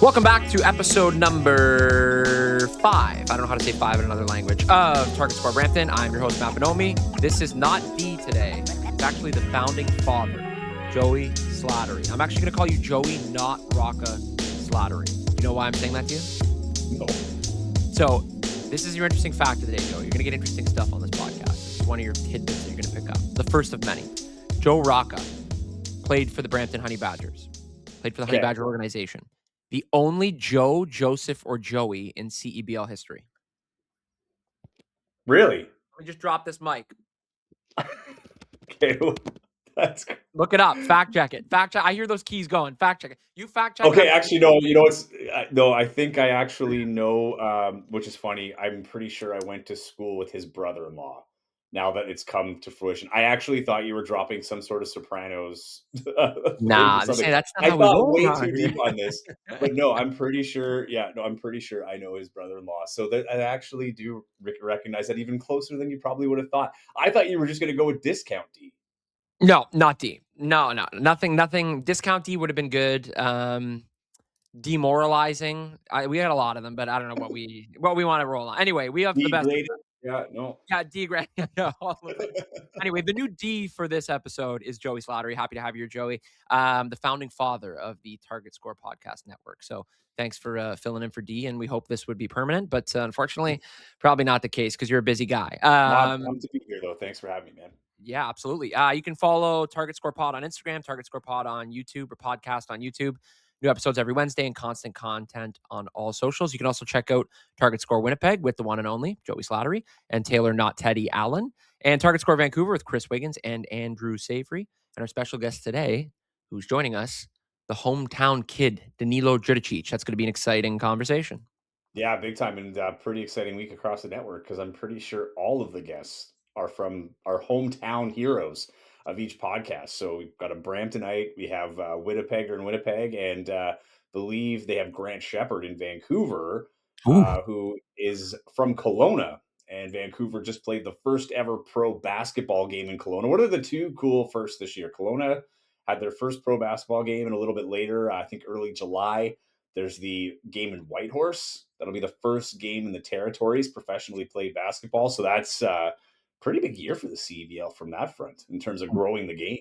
Welcome back to episode number 5. I don't know how to say 5 in another language. Of Target Score Brampton. I'm your host, Matt Bonomi. This is not D today. It's actually the founding father, Joey Slattery. I'm actually going to call you Joey, not Rocca Slattery. You know why I'm saying that to you? No. So this is your interesting fact of the day, Joe. You're going to get interesting stuff on this podcast. This is one of your tidbits that you're going to pick up. The first of many. Joe Rocca played for the Brampton Honey Badgers. Played for the Honey Badger organization. The only Joe, Joseph, or Joey in CEBL history. Really? Let me just drop this mic. Okay, that's look it up. Fact check it. Fact check. I hear those keys going. Fact check it. You fact check. Okay, actually, no. You know, no. I think I actually know, which is funny. I'm pretty sure I went to school with his brother-in-law. Now that it's come to fruition, I actually thought you were dropping some sort of Sopranos. Nah, that's not I how we thought roll. way too deep on this, but no, I'm pretty sure. Yeah, no, I'm pretty sure I know his brother-in-law. So that I actually do recognize that even closer than you probably would have thought. I thought you were just going to go with discount D. No, not D. No, nothing. Discount D would have been good. Demoralizing. We had a lot of them, but I don't know what we want to roll on. Anyway, we have the best. Yeah, no. Yeah, D grade. All of it. Anyway, the new D for this episode is Joey Slattery. Happy to have you here, Joey. The founding father of the Target Score Podcast Network. So thanks for filling in for D, and we hope this would be permanent, but unfortunately, probably not the case because you're a busy guy. I'm to be here, though. Thanks for having me, man. Yeah, absolutely. You can follow Target Score Pod on Instagram, Target Score Pod on YouTube, or podcast on YouTube. New episodes every Wednesday and constant content on all socials. You can also check out Target Score Winnipeg with the one and only Joey Slattery and Taylor Not Teddy Allen, and Target Score Vancouver with Chris Wiggins and Andrew Savory. And our special guest today, who's joining us, the hometown kid, Danilo Djuricic. That's going to be an exciting conversation. Yeah, big time, and pretty exciting week across the network because I'm pretty sure all of the guests are from our hometown heroes of each podcast. So we've got a Bramptonite, we have Winnipegger in Winnipeg, and believe they have Grant Shepard in Vancouver, who is from Kelowna. And Vancouver just played the first ever pro basketball game in Kelowna. What are the two cool firsts this year? Kelowna had their first pro basketball game, and a little bit later, I think early July, there's the game in Whitehorse. That'll be the first game in the territories professionally played basketball. So that's pretty big year for the CEBL from that front in terms of growing the game.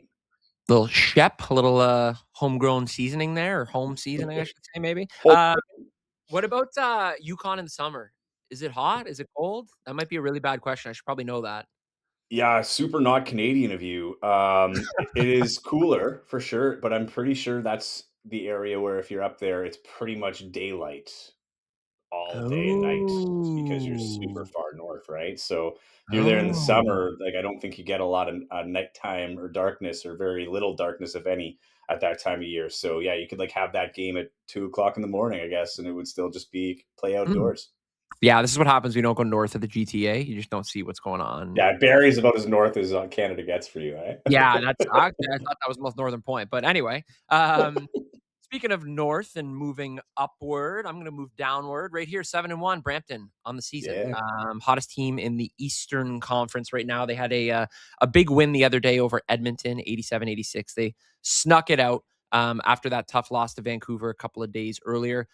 Little Shep, a little homegrown seasoning there, or home seasoning, I should say, maybe. What about Yukon in the summer? Is it hot? Is it cold? That might be a really bad question. I should probably know that. Yeah, super not Canadian of you. It is cooler for sure, but I'm pretty sure that's the area where if you're up there, it's pretty much daylight all day and night because you're super far north, right? So you're there in the summer. Like I don't think you get a lot of nighttime or darkness, or very little darkness, if any, at that time of year. So yeah, you could like have that game at 2:00 in the morning, I guess, and it would still just be play outdoors. Yeah, this is what happens when you don't go north of the GTA. You just don't see what's going on. Yeah, Barrie's about as north as Canada gets for you, right? Yeah, I thought that was the most northern point. But anyway, speaking of north and moving upward, I'm going to move downward. Right here, 7-1, Brampton on the season. Yeah. Hottest team in the Eastern Conference right now. They had a big win the other day over Edmonton, 87-86. They snuck it out after that tough loss to Vancouver a couple of days earlier.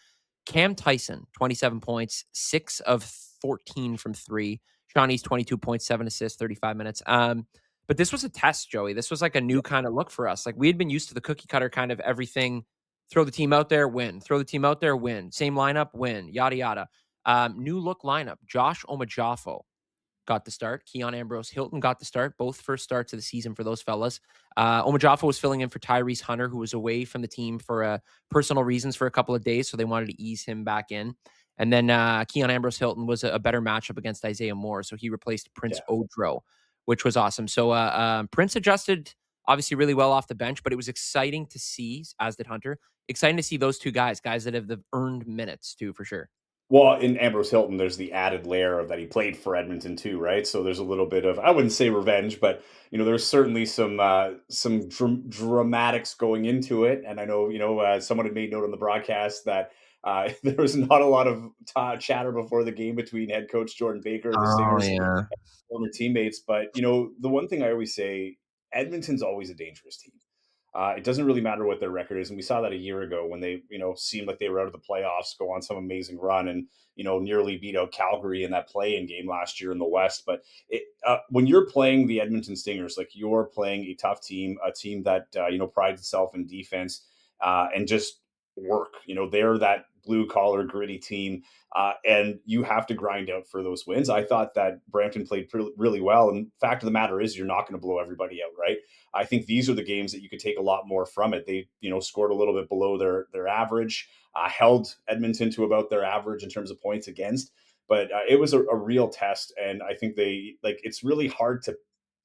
Cam Tyson, 27 points, 6 of 14 from 3. Shawnee's 22 points, 7 assists, 35 minutes. But this was a test, Joey. This was like a new kind of look for us. Like we had been used to the cookie cutter kind of everything. Throw the team out there, win. Throw the team out there, win. Same lineup, win. Yada, yada. New look lineup. Josh Omajafo got the start. Keon Ambrose Hilton got the start. Both first starts of the season for those fellas. Omajafo was filling in for Tyrese Hunter, who was away from the team for personal reasons for a couple of days, so they wanted to ease him back in. And then Keon Ambrose Hilton was a better matchup against Isaiah Moore, so he replaced Prince Odro, which was awesome. So Prince adjusted obviously really well off the bench, but it was exciting to see, as did Hunter, exciting to see those two guys that have earned minutes too, for sure. Well, in Ambrose Hilton, there's the added layer of that he played for Edmonton too, right? So there's a little bit of, I wouldn't say revenge, but there's certainly some dramatics going into it. And I know, someone had made note on the broadcast that there was not a lot of chatter before the game between head coach Jordan Baker and the Stingers and former teammates. But the one thing I always say, Edmonton's always a dangerous team. It doesn't really matter what their record is, and we saw that a year ago when they, seemed like they were out of the playoffs, go on some amazing run, and nearly beat out Calgary in that play-in game last year in the West. But when you're playing the Edmonton Stingers, like you're playing a tough team, a team that prides itself in defense and just work. They're that blue collar gritty team, and you have to grind out for those wins. I thought that Brampton played really well, and fact of the matter is, you're not going to blow everybody out, right? I think these are the games that you could take a lot more from it. They, scored a little bit below their average, held Edmonton to about their average in terms of points against, but it was a real test, and I think it's really hard to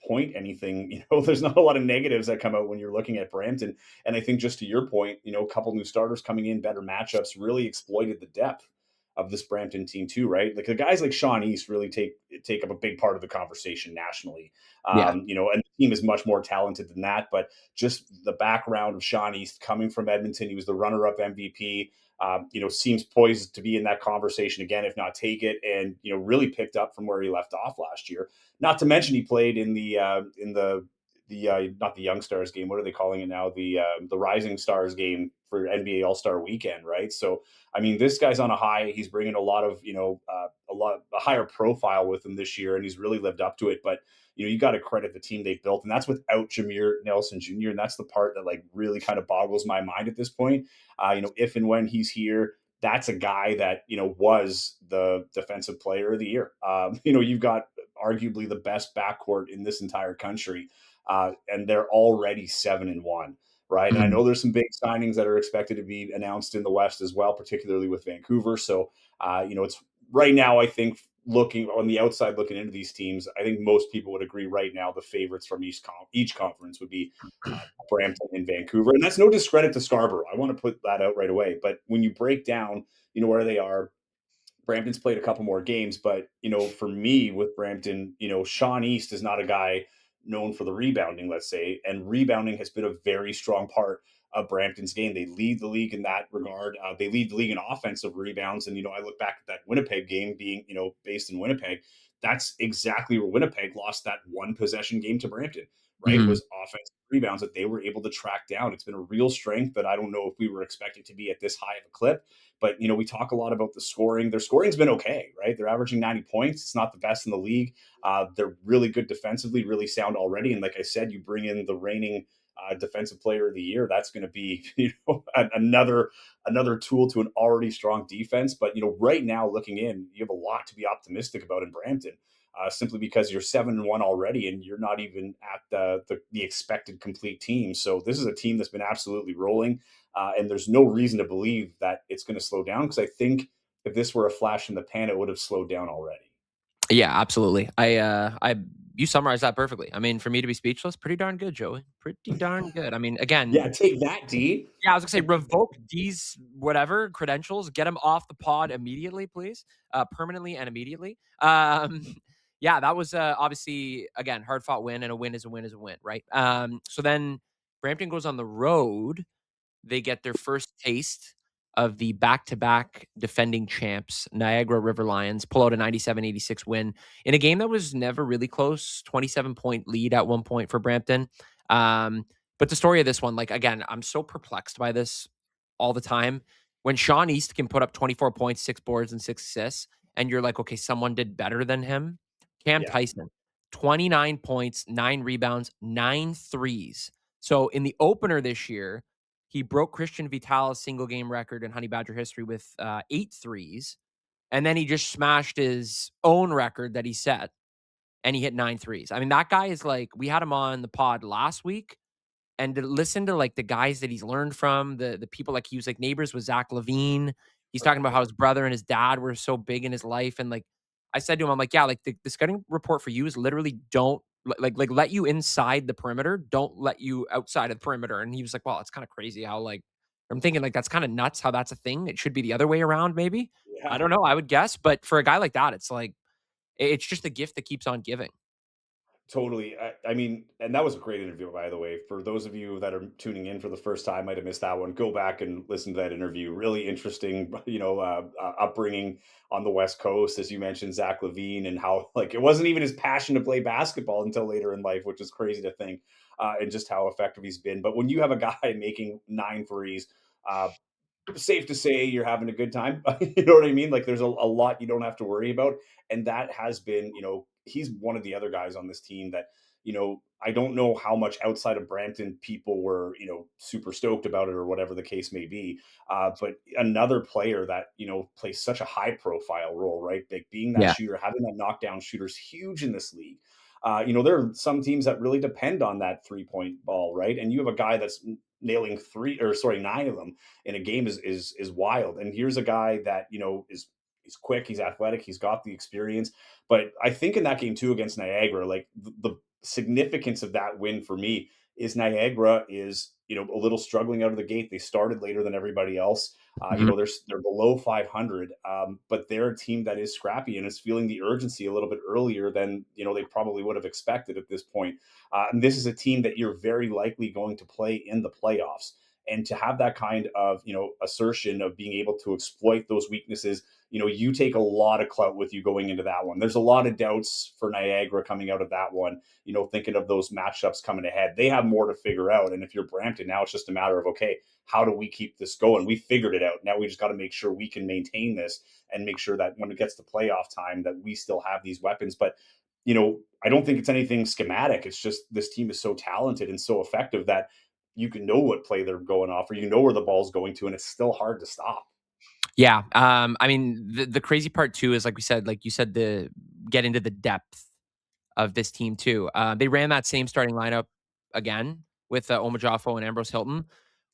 point anything. There's not a lot of negatives that come out when you're looking at Brampton, and I think just to your point, a couple new starters coming in, better matchups, really exploited the depth of this Brampton team too, right? Like the guys like Sean East really take up a big part of the conversation nationally. Yeah. And the team is much more talented than that, but just the background of Sean East coming from Edmonton, he was the runner-up MVP. Seems poised to be in that conversation again, if not take it, and really picked up from where he left off last year. Not to mention he played in the not the Young Stars game. What are they calling it now? The Rising Stars game for NBA All Star Weekend, right? So I mean, this guy's on a high. He's bringing a lot of a higher profile with him this year, and he's really lived up to it. But you got to credit the team they built, and that's without Jameer Nelson Jr. And that's the part that like really kind of boggles my mind at this point. If and when he's here, that's a guy that was the defensive player of the year. You've got arguably the best backcourt in this entire country, and they're already 7-1. Right. And I Mhm. know there's some big signings that are expected to be announced in the West as well, particularly with Vancouver. So, it's right now, I think, looking on the outside, looking into these teams, I think most people would agree right now the favorites from each conference would be Brampton and Vancouver. And that's no discredit to Scarborough. I want to put that out right away. But when you break down, where they are, Brampton's played a couple more games, but for me with Brampton, Sean East is not a guy known for the rebounding, let's say, and rebounding has been a very strong part of Brampton's game. They lead the league in that regard. They lead the league in offensive rebounds, and I look back at that Winnipeg game being based in Winnipeg. That's exactly where Winnipeg lost that one possession game to Brampton. Right, Mhm. was offensive rebounds that they were able to track down. It's been a real strength that I don't know if we were expecting to be at this high of a clip. But we talk a lot about the scoring. Their scoring's been okay, right? They're averaging 90 points. It's not the best in the league. They're really good defensively, really sound already. And like I said, you bring in the reigning defensive player of the year. That's going to be another tool to an already strong defense. But right now, looking in, you have a lot to be optimistic about in Brampton. Simply because you're 7-1 already, and you're not even at the expected complete team. So this is a team that's been absolutely rolling. And there's no reason to believe that it's going to slow down, because I think if this were a flash in the pan, it would have slowed down already. Yeah, absolutely. You summarized that perfectly. I mean, for me to be speechless, pretty darn good, Joey. Pretty darn good. I mean, again, Yeah, take that, D. yeah, I was gonna say revoke D's whatever credentials, get him off the pod immediately, please, permanently and immediately. Yeah, that was obviously again hard fought win, and a win is a win is a win, right? So then Brampton goes on the road. They get their first taste of the back-to-back defending champs, Niagara River Lions, pull out a 97-86 win in a game that was never really close, 27-point lead at one point for Brampton. But the story of this one, like, again, I'm so perplexed by this all the time. When Sean East can put up 24 points, 6 boards, and 6 assists, and you're like, "Okay, someone did better than him." Cam Yeah, Tyson, 29 points, 9 rebounds, 9 threes. So in the opener this year, he broke Christian Vital's single game record in Honey Badger history with 8 threes. And then he just smashed his own record that he set and he hit 9 threes. I mean, that guy is like, we had him on the pod last week and to listen to like the guys that he's learned from, the people like he was like neighbors with Zach Levine. He's talking about how yeah, his brother and his dad were so big in his life. And like I said to him, I'm like, yeah, like the scouting report for you is literally don't like let you inside the perimeter, don't let you outside of the perimeter. And he was like, well, it's kind of crazy how like I'm thinking like that's kind of nuts how that's a thing. It should be the other way around, maybe. I yeah. don't know. I would guess, but for a guy like that, it's like it's just the gift that keeps on giving. Totally. I mean, and that was a great interview, by the way. For those of you that are tuning in for the first time, might have missed that one. Go back and listen to that interview. Really interesting, upbringing on the West Coast, as you mentioned, Zach Levine, and how like it wasn't even his passion to play basketball until later in life, which is crazy to think, and just how effective he's been. But when you have a guy making nine threes, uh, safe to say you're having a good time. You know what I mean? Like there's a lot you don't have to worry about. And that has been, he's one of the other guys on this team that, I don't know how much outside of Brampton people were, super stoked about it or whatever the case may be. But another player that, plays such a high profile role, right? Like being that Yeah. shooter, having that knockdown shooter is huge in this league. There are some teams that really depend on that 3-point ball, right? And you have a guy that's nailing nine of them in a game is wild. And here's a guy that is he's quick, he's athletic, he's got the experience. But I think in that game too against Niagara, like the significance of that win for me is Niagara is a little struggling out of the gate. They started later than everybody else. Mhm. They're below 500, but they're a team that is scrappy and is feeling the urgency a little bit earlier than they probably would have expected at this point. And this is a team that you're very likely going to play in the playoffs, and to have that kind of assertion of being able to exploit those weaknesses, you take a lot of clout with you going into that one. There's a lot of doubts for Niagara coming out of that one, thinking of those matchups coming ahead. They have more to figure out, and if you're Brampton, now it's just a matter of, okay, how do we keep this going? We figured it out. Now we just got to make sure we can maintain this and make sure that when it gets to playoff time that we still have these weapons. But I don't think it's anything schematic. It's just this team is so talented and so effective that you can know what play they're going off, or where the ball's going to, and it's still hard to stop. Yeah. I mean, the crazy part too is like we said, like you said, the get into the depth of this team too. They ran that same starting lineup again with Omajafo and Ambrose Hilton.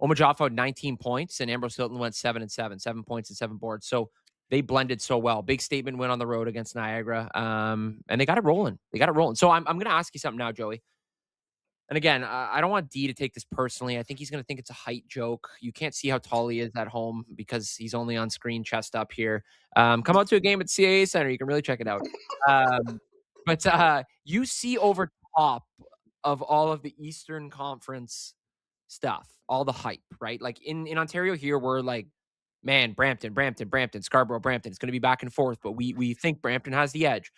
Omajafo had 19 points and Ambrose Hilton went 7 and 7, 7 points and 7 boards. So they blended so well. Big statement win on the road against Niagara. And they got it rolling. They got it rolling. So I'm going to ask you something now, Joey. And again, I don't want D to take this personally. I think he's going to think it's a height joke. You can't see how tall he is at home because he's only on screen, chest up here. Come out to a game at CAA Center. You can really check it out. But you see over top of all of the Eastern Conference stuff, all the hype, right? Like in Ontario here, we're like, man, Brampton, Brampton, Brampton, Scarborough, Brampton. It's going to be back and forth, but we think Brampton has the edge.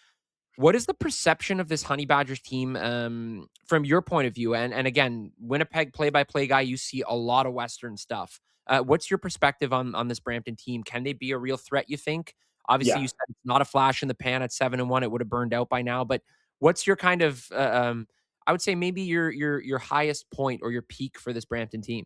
What is the perception of this Honey Badgers team from your point of view? And again, Winnipeg play-by-play guy, you see a lot of Western stuff. What's your perspective on this Brampton team? Can they be a real threat, you think? Obviously, Yeah. you said it's not a flash in the pan at 7-1. It would have burned out by now. But what's your kind of I would say maybe your highest point or your peak for this Brampton team?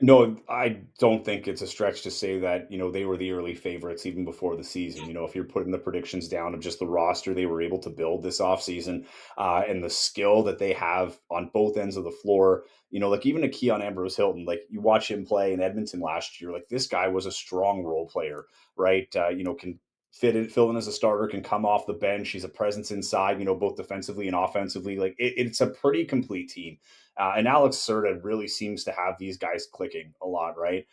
No, I don't think it's a stretch to say that, they were the early favorites even before the season. If you're putting the predictions down of just the roster they were able to build this offseason, and the skill that they have on both ends of the floor, like even a Keon Ambrose Hilton, like you watch him play in Edmonton last year, like this guy was a strong role player, right? Can fill in as a starter, can come off the bench. He's a presence inside, both defensively and offensively. Like it's a pretty complete team. And Alex Serta really seems to have these guys clicking a lot, right?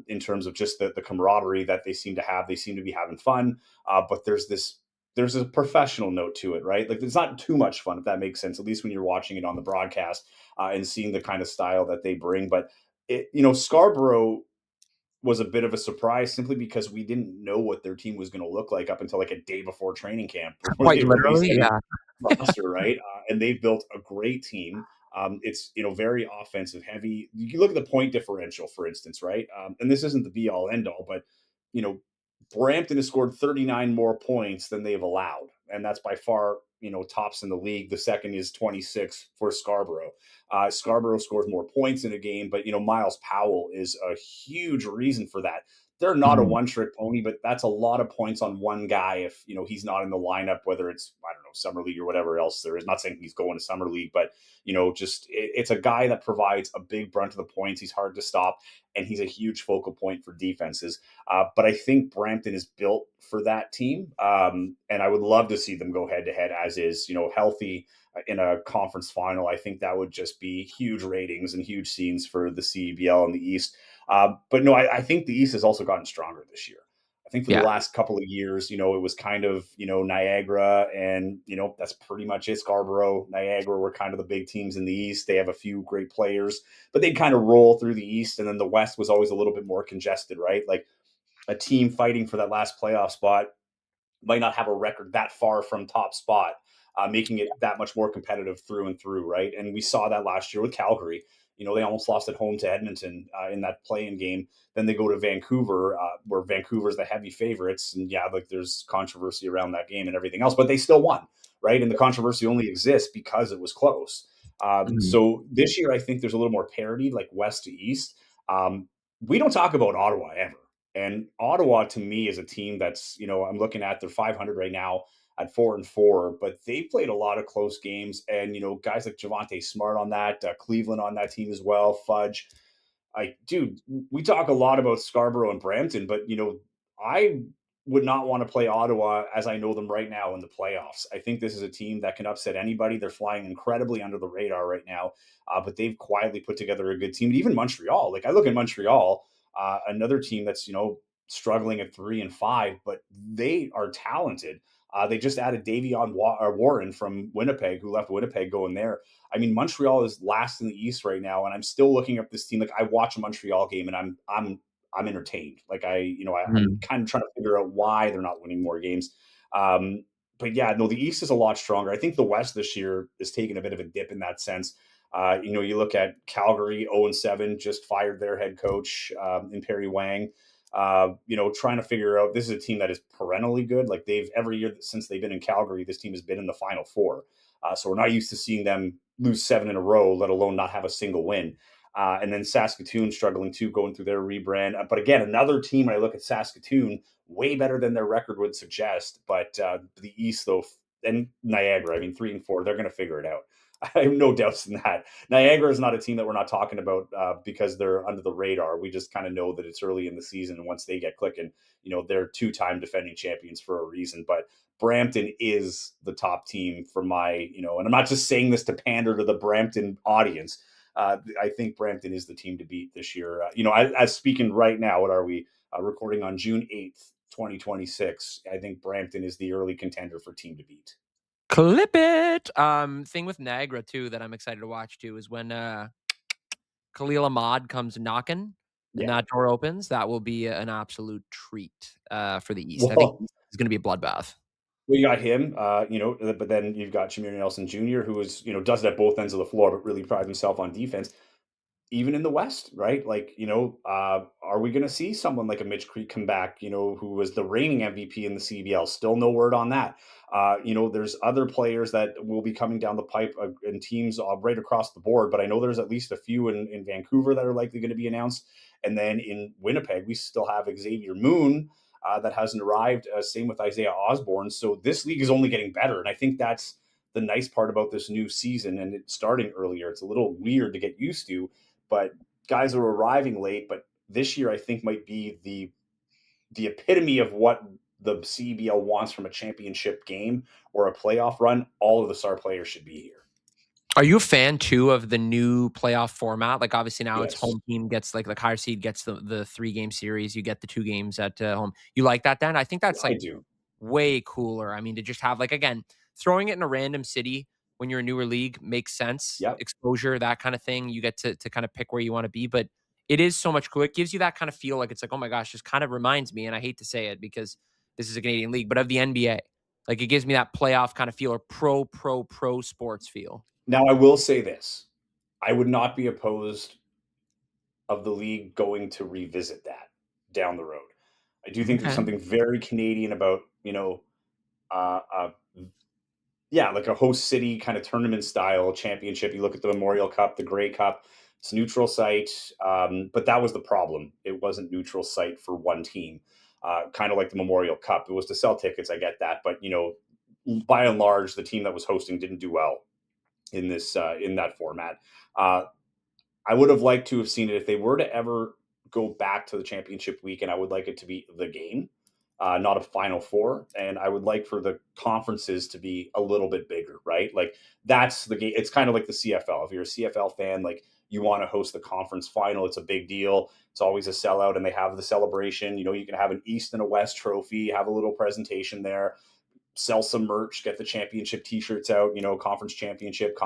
In terms of just the camaraderie that they seem to have. They seem to be having fun, but there's a professional note to it, right? Like it's not too much fun, if that makes sense, at least when you're watching it on the broadcast, and seeing the kind of style that they bring. But Scarborough was a bit of a surprise simply because we didn't know what their team was going to look like up until like a day before training camp, before Quite they released literally, any yeah. roster, right? And they've built a great team. It's very offensive heavy. You can look at the point differential, for instance, right? And this isn't the be all end all, but you know, Brampton has scored 39 more points than they've allowed, and that's by far tops in the league. The second is 26 for Scarborough. Scarborough scores more points in a game, but Miles Powell is a huge reason for that. They're not a Mhm. one trick pony, but that's a lot of points on one guy if he's not in the lineup, whether it's I don't know summer league or whatever else there is. Not saying he's going to summer league, but it's a guy that provides a big brunt of the points. He's hard to stop, and he's a huge focal point for defenses. But I think Brampton is built for that team, and I would love to see them go head to head as is, healthy in a conference final. I think that would just be huge ratings and huge scenes for the CEBL in the East. But no, I think the East has also gotten stronger this year. I think for the Yeah. last couple of years, it was kind of, Niagara and, that's pretty much it. Scarborough, Niagara were kind of the big teams in the East. They have a few great players, but they kind of roll through the East. And then the West was always a little bit more congested, right? Like a team fighting for that last playoff spot might not have a record that far from top spot, making it that much more competitive through and through, right? And we saw that last year with Calgary. They almost lost at home to Edmonton in that play-in game. Then they go to Vancouver, where Vancouver's the heavy favorites, and yeah, like there's controversy around that game and everything else, but they still won, right? And the controversy only exists because it was close. Mhm. So this year, I think there's a little more parity, like west to east. We don't talk about Ottawa ever. And Ottawa to me is a team that's, I'm looking at, they're 500 right now at 4-4, but they played a lot of close games. And, guys like Javante Smart on that, Cleveland on that team as well, Fudge. Dude, we talk a lot about Scarborough and Brampton, but I would not want to play Ottawa as I know them right now in the playoffs. I think this is a team that can upset anybody. They're flying incredibly under the radar right now, but they've quietly put together a good team. And even Montreal, like I look at Montreal, another team that's struggling at 3-5, but they are talented. They just added Warren from Winnipeg, who left Winnipeg going there. I mean, Montreal is last in the East right now, and I'm still looking up this team. Like I watch a Montreal game, and I'm entertained. Like I'm Mhm. kind of trying to figure out why they're not winning more games. Um, but yeah, no, the East is a lot stronger. I think the West this year is taking a bit of a dip in that sense. You look at Calgary, 0-7, just fired their head coach in Perry Wang. Trying to figure out, this is a team that is perennially good. Like they've every year since they've been in Calgary, this team has been in the Final Four. So we're not used to seeing them lose 7 in a row, let alone not have a single win. And then Saskatoon struggling too, going through their rebrand. But again, another team, when I look at Saskatoon, way better than their record would suggest. But the East, though, and Niagara, I mean, 3-4, they're going to figure it out. I have no doubts in that. Niagara is not a team that we're not talking about because they're under the radar. We just kind of know that it's early in the season, and once they get clicking, they're two-time defending champions for a reason. But Brampton is the top team for my, and I'm not just saying this to pander to the Brampton audience. I think Brampton is the team to beat this year. As speaking right now, what are we recording on June 8th, 2026? I think Brampton is the early contender for team to beat. Clip it. Thing with Niagara too that I'm excited to watch too is when Khalil Ahmad comes knocking and Yeah. that door opens. That will be an absolute treat for the East. I think Well, East is going to be a bloodbath. we got him, but then you've got Jameer Nelson Jr., who is, does it at both ends of the floor, but really prides himself on defense. Even in the West, right? Like, are we going to see someone like a Mitch Creek come back, who was the reigning MVP in the CBL? Still no word on that. There's other players that will be coming down the pipe in teams right across the board, but I know there's at least a few in Vancouver that are likely going to be announced. And then in Winnipeg, we still have Xavier Moon that hasn't arrived. Same with Isaiah Osborne. So this league is only getting better. And I think that's the nice part about this new season and it starting earlier. It's a little weird to get used to, but guys are arriving late. But this year, I think might be the epitome of what the CBL wants from a championship game or a playoff run. All of the star players should be here. Are you a fan too of the new playoff format? Like obviously now it's Yes, home team gets like the higher seed gets the 3-game series. You get the 2 games at home. You like that then? I think that's I like do. way cooler. I mean, to just have like again, throwing it in a random city when you're a newer league makes sense. Yep. Exposure, that kind of thing. You get to kind of pick where you want to be, but it is so much cooler. It gives you that kind of feel like it's like, oh my gosh, just kind of reminds me, and I hate to say it because this is a Canadian league, but of the NBA. Like it gives me that playoff kind of feel or pro sports feel. Now, I will say this: I would not be opposed of the league going to revisit that down the road. I do think there's Okay. something very Canadian about uh, uh, yeah, like a host city kind of tournament style championship. You look at the Memorial Cup, the Grey Cup. It's neutral site, but that was the problem. It wasn't neutral site for one team, kind of like the Memorial Cup. It was to sell tickets. I get that, but by and large, the team that was hosting didn't do well in this in that format. Uh, I would have liked to have seen it if they were to ever go back to the championship weekend. I would like it to be the game, not a Final Four, and I would like for the conferences to be a little bit bigger, right? Like that's the game. It's kind of like the CFL. If you're a CFL fan, like you want to host the conference final. It's a big deal. It's always a sellout, and they have the celebration. You can have an East and a West trophy, have a little presentation there, sell some merch, get the championship t-shirts out, conference championship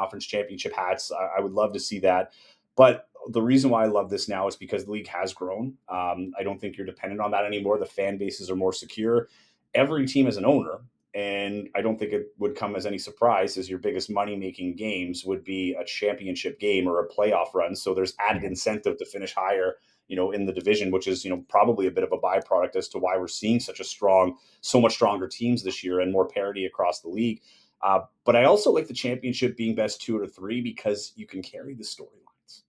hats. I would love to see that. But the reason why I love this now is because the league has grown. I don't think you're dependent on that anymore. The fan bases are more secure. Every team is an owner. And I don't think it would come as any surprise as your biggest money making games would be a championship game or a playoff run. So there's added incentive to finish higher, in the division, which is, probably a bit of a byproduct as to why we're seeing so much stronger teams this year and more parity across the league. But I also like the championship being best 2 or 3 because you can carry the storylines,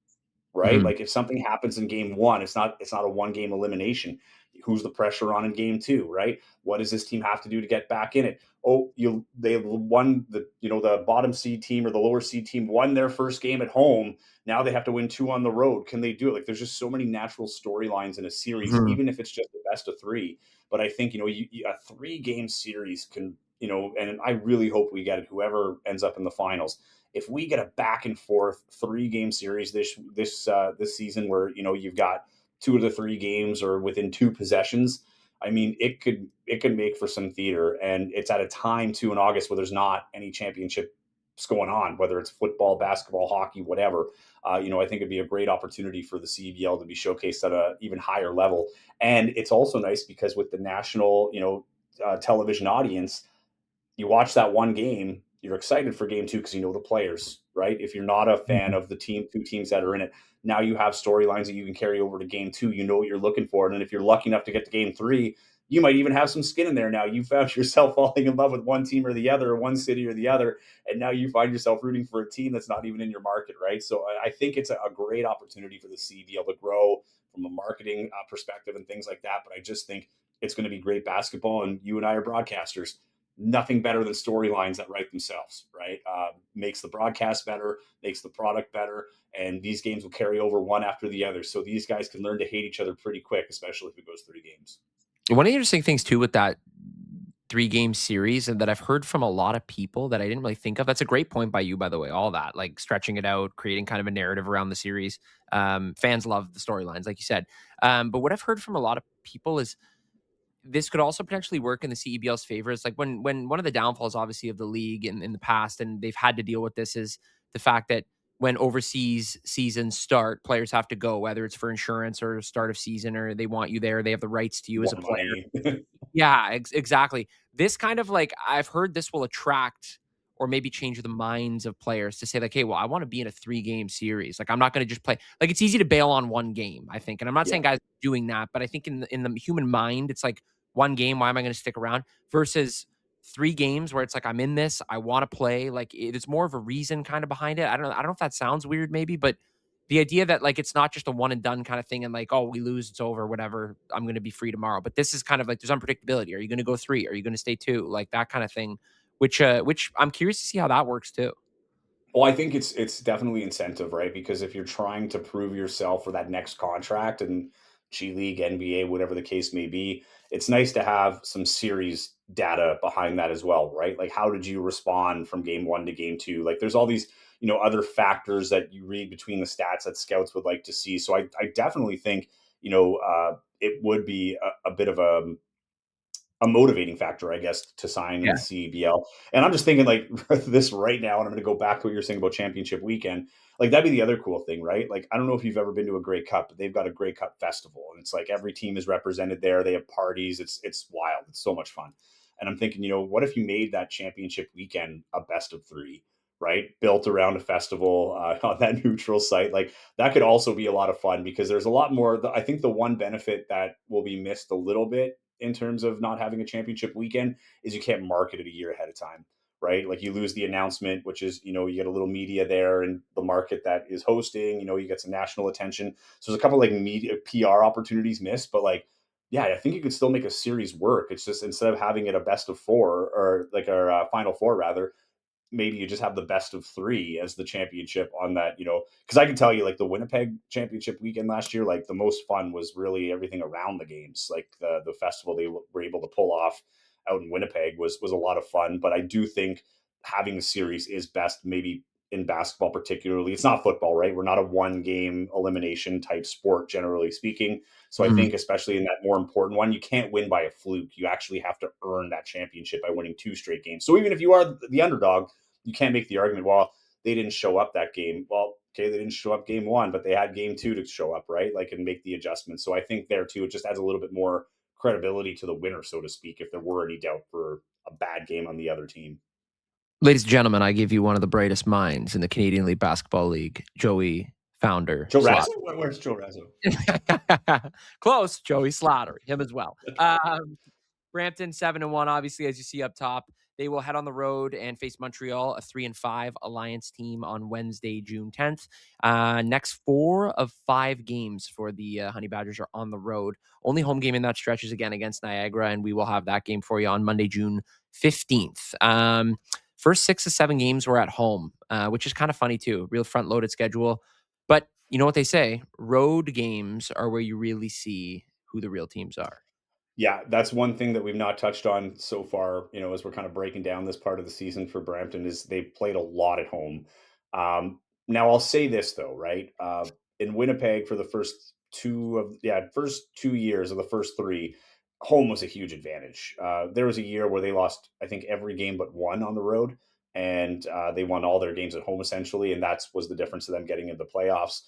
right? Mhm. Like if something happens in game one, it's not a one game elimination. Who's the pressure on in game two, right? What does this team have to do to get back in it? Oh, they won the bottom seed team or the lower seed team won their first game at home. Now they have to win 2 on the road. Can they do it? Like there's just so many natural storylines in a series, Mhm. even if it's just the best of 3. But I think a 3 game series can, and I really hope we get it. Whoever ends up in the finals, if we get a back and forth 3 game series this season where you've got 2 of the 3 games or within 2 possessions, I mean it could make for some theater, and it's at a time too in August where there's not any championships going on, whether it's football, basketball, hockey, whatever. I think it'd be a great opportunity for the CBL to be showcased at a even higher level, and it's also nice because with the national television audience, you watch that one game, you're excited for game two because you know the players, right? If you're not a fan Mhm. of the 2 teams that are in it, now you have storylines that you can carry over to game two. You know what you're looking for. And if you're lucky enough to get to game three, you might even have some skin in there now. You found yourself falling in love with one team or the other, or one city or the other. And now you find yourself rooting for a team that's not even in your market, right? So I think it's a great opportunity for the CBL to grow from a marketing perspective and things like that. But I just think it's going to be great basketball. And you and I are broadcasters, nothing better than storylines that write themselves, right? Makes the broadcast better, makes the product better, and these games will carry over one after the other. So these guys can learn to hate each other pretty quick, especially if it goes 3 games. One of the interesting things too with that 3-game series and that I've heard from a lot of people that I didn't really think of. That's a great point by you, by the way. All that, like stretching it out, creating kind of a narrative around the series. Fans love the storylines, like you said. But what I've heard from a lot of people is this could also potentially work in the CEBL's favor. It's like when one of the downfalls, obviously, of the league in the past, and they've had to deal with this, is the fact that when overseas seasons start, players have to go, whether it's for insurance or start of season, or they want you there, they have the rights to you as a More player. money. Yeah, exactly. This kind of like I've heard this will attract or maybe change the minds of players to say like, "Hey, well, I want to be in a 3-game series. Like, I'm not going to just play." Like, it's easy to bail on one game, I think, and I'm not saying Yeah. guys are doing that, but I think in the human mind, it's like one game. Why am I going to stick around? Versus 3 games where it's like I'm in this, I want to play. Like, it's more of a reason kind of behind it. I don't know. I don't know if that sounds weird, maybe, but the idea that like it's not just a one and done kind of thing and like, oh, we lose, it's over, whatever, I'm going to be free tomorrow. But this is kind of like there's unpredictability. Are you going to go 3? Are you going to stay 2? Like that kind of thing, which I'm curious to see how that works too. Well, I think it's definitely incentive, right? Because if you're trying to prove yourself for that next contract and G League, NBA, whatever the case may be, it's nice to have some series data behind that as well, right? Like how did you respond from game one to game two? Like there's all these, other factors that you read between the stats that scouts would like to see. So I definitely think, it would be a bit of a motivating factor, I guess, to sign in Yeah. the CBL. And I'm just thinking like this right now, and I'm going to go back to what you're saying about championship weekend. Like that'd be the other cool thing, right? Like I don't know if you've ever been to a Grey Cup, but they've got a Grey Cup festival, and it's like every team is represented there. They have parties. It's wild. It's so much fun. And I'm thinking, what if you made that championship weekend a best of 3? Right, built around a festival on that neutral site, like that could also be a lot of fun because there's a lot more. I think the one benefit that will be missed a little bit in terms of not having a championship weekend is you can't market it a year ahead of time, right? Like you lose the announcement, which is, you get a little media there and the market that is hosting, you get some national attention. So there's a couple like media PR opportunities missed, but like, yeah, I think you could still make a series work. It's just instead of having it a best of 4 or like a final 4 rather, maybe you just have the best of 3 as the championship on that, because I can tell you like the Winnipeg championship weekend last year, like the most fun was really everything around the games, like the festival they were able to pull off out in Winnipeg was a lot of fun. But I do think having a series is best maybe in basketball, particularly. It's not football, right? We're not a one game elimination type sport, generally speaking. So I Mhm. think, especially in that more important one, you can't win by a fluke. You actually have to earn that championship by winning 2 straight games. So even if you are the underdog, you can't make the argument, well, they didn't show up that game. Well, okay, they didn't show up game one, but they had game two to show up, right? Like, and make the adjustments. So I think there too, it just adds a little bit more credibility to the winner, so to speak, if there were any doubt for a bad game on the other team. Ladies and gentlemen, I give you one of the brightest minds in the Canadian League Basketball League, Joey Founder Joe Slot. Razzo? Where's Joe Razzo? Close, Joey Slattery, him as well. Brampton 7-1, obviously, as you see up top. They will head on the road and face Montreal, a 3-5 Alliance team, on Wednesday, June 10th. Next 4 of 5 games for the Honey Badgers are on the road. Only home game in that stretch is again against Niagara, and we will have that game for you on Monday, June 15th. First 6 of 7 games were at home, which is kind of funny too. Real front-loaded schedule. But you know what they say? Road games are where you really see who the real teams are. Yeah, that's one thing that we've not touched on so far, as we're kind of breaking down this part of the season for Brampton, is they played a lot at home. Now I'll say this though, right? In Winnipeg for the first 2 years of the first three, home was a huge advantage. There was a year where they lost, I think, every game but one on the road, and they won all their games at home essentially, and that was the difference of them getting into the playoffs.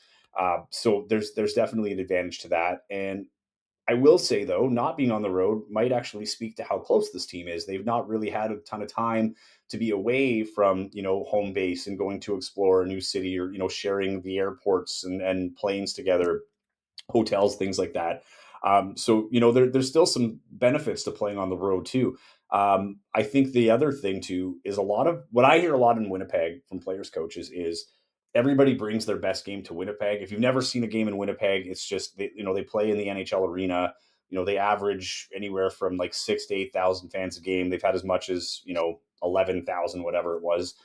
So there's definitely an advantage to that, and I will say though, not being on the road might actually speak to how close this team is. They've not really had a ton of time to be away from, home base and going to explore a new city, or, sharing the airports and planes together, hotels, things like that. So there's still some benefits to playing on the road too. I think the other thing too is a lot of what I hear a lot in Winnipeg from players coaches is everybody brings their best game to Winnipeg. If you've never seen a game in Winnipeg, it's just they play in the NHL arena. They average anywhere from like 6 to 8,000 fans a game. They've had as much as 11,000, whatever it was.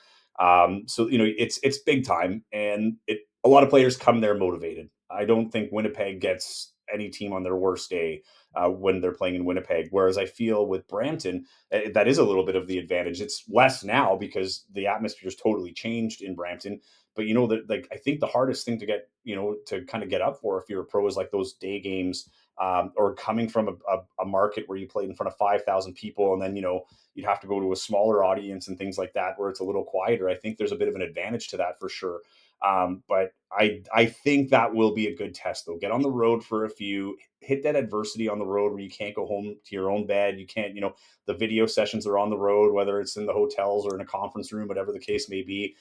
So it's big time, and a lot of players come there motivated. I don't think Winnipeg gets any team on their worst day when they're playing in Winnipeg. Whereas I feel with Brampton, that is a little bit of the advantage. It's less now because the atmosphere's totally changed in Brampton. But that, like, I think the hardest thing to get, to kind of get up for if you're a pro is like those day games, or coming from a market where you played in front of 5,000 people, and then you'd have to go to a smaller audience and things like that where it's a little quieter. I think there's a bit of an advantage to that for sure. But I think that will be a good test though. Get on the road for a few, hit that adversity on the road where you can't go home to your own bed. You can't, the video sessions are on the road, whether it's in the hotels or in a conference room, whatever the case may be.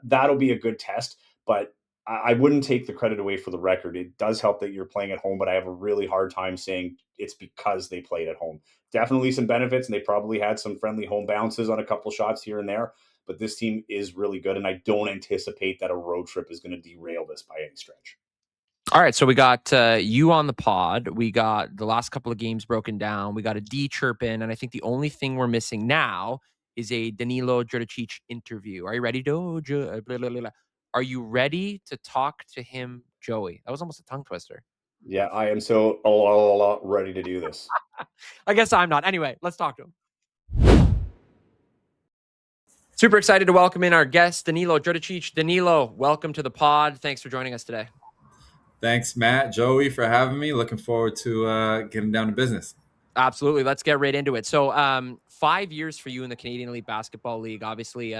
That'll be a good test. But I wouldn't take the credit away for the record. It does help that you're playing at home, but I have a really hard time saying it's because they played at home. Definitely some benefits, and they probably had some friendly home bounces on a couple shots here and there. But this team is really good, and I don't anticipate that a road trip is going to derail this by any stretch. All right, so we got you on the pod. We got the last couple of games broken down. We got a D chirp in, and I think the only thing we're missing now is a Danilo Djuricic interview. Are you ready to? Blah, blah, blah, blah. Are you ready to talk to him, Joey? That was almost a tongue twister. Yeah, I am so a lot ready to do this. I guess I'm not. Anyway, let's talk to him. Super excited to welcome in our guest, Danilo Djuricic. Danilo, welcome to the pod. Thanks for joining us today. Thanks, Matt, Joey, for having me. Looking forward to getting down to business. Absolutely. Let's get right into it. So 5 years for you in the Canadian Elite Basketball League. Obviously,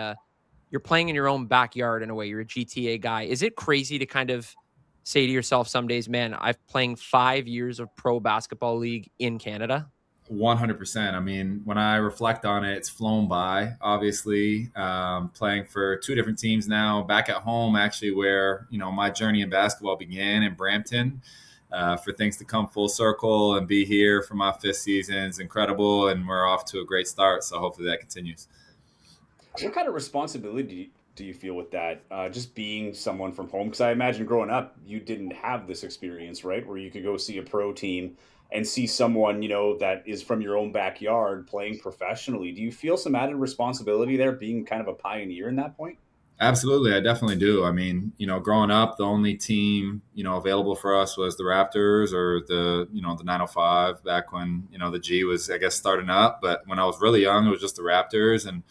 you're playing in your own backyard in a way. You're a GTA guy. Is it crazy to kind of say to yourself some days, man, I'm playing 5 years of pro basketball league in Canada? 100%. I mean, when I reflect on it, it's flown by. Obviously, playing for 2 different teams now, back at home, actually, where my journey in basketball began in Brampton. For things to come full circle and be here for my 5th season is incredible, and we're off to a great start. So hopefully that continues. What kind of responsibility do you feel with that? Just being someone from home, because I imagine growing up, you didn't have this experience, right? Where you could go see a pro team and see someone, that is from your own backyard playing professionally. Do you feel some added responsibility there, being kind of a pioneer in that point? Absolutely, I definitely do. I mean, growing up, the only team, available for us was the Raptors or the 905 back when, the G was, I guess, starting up. But when I was really young, it was just the Raptors. And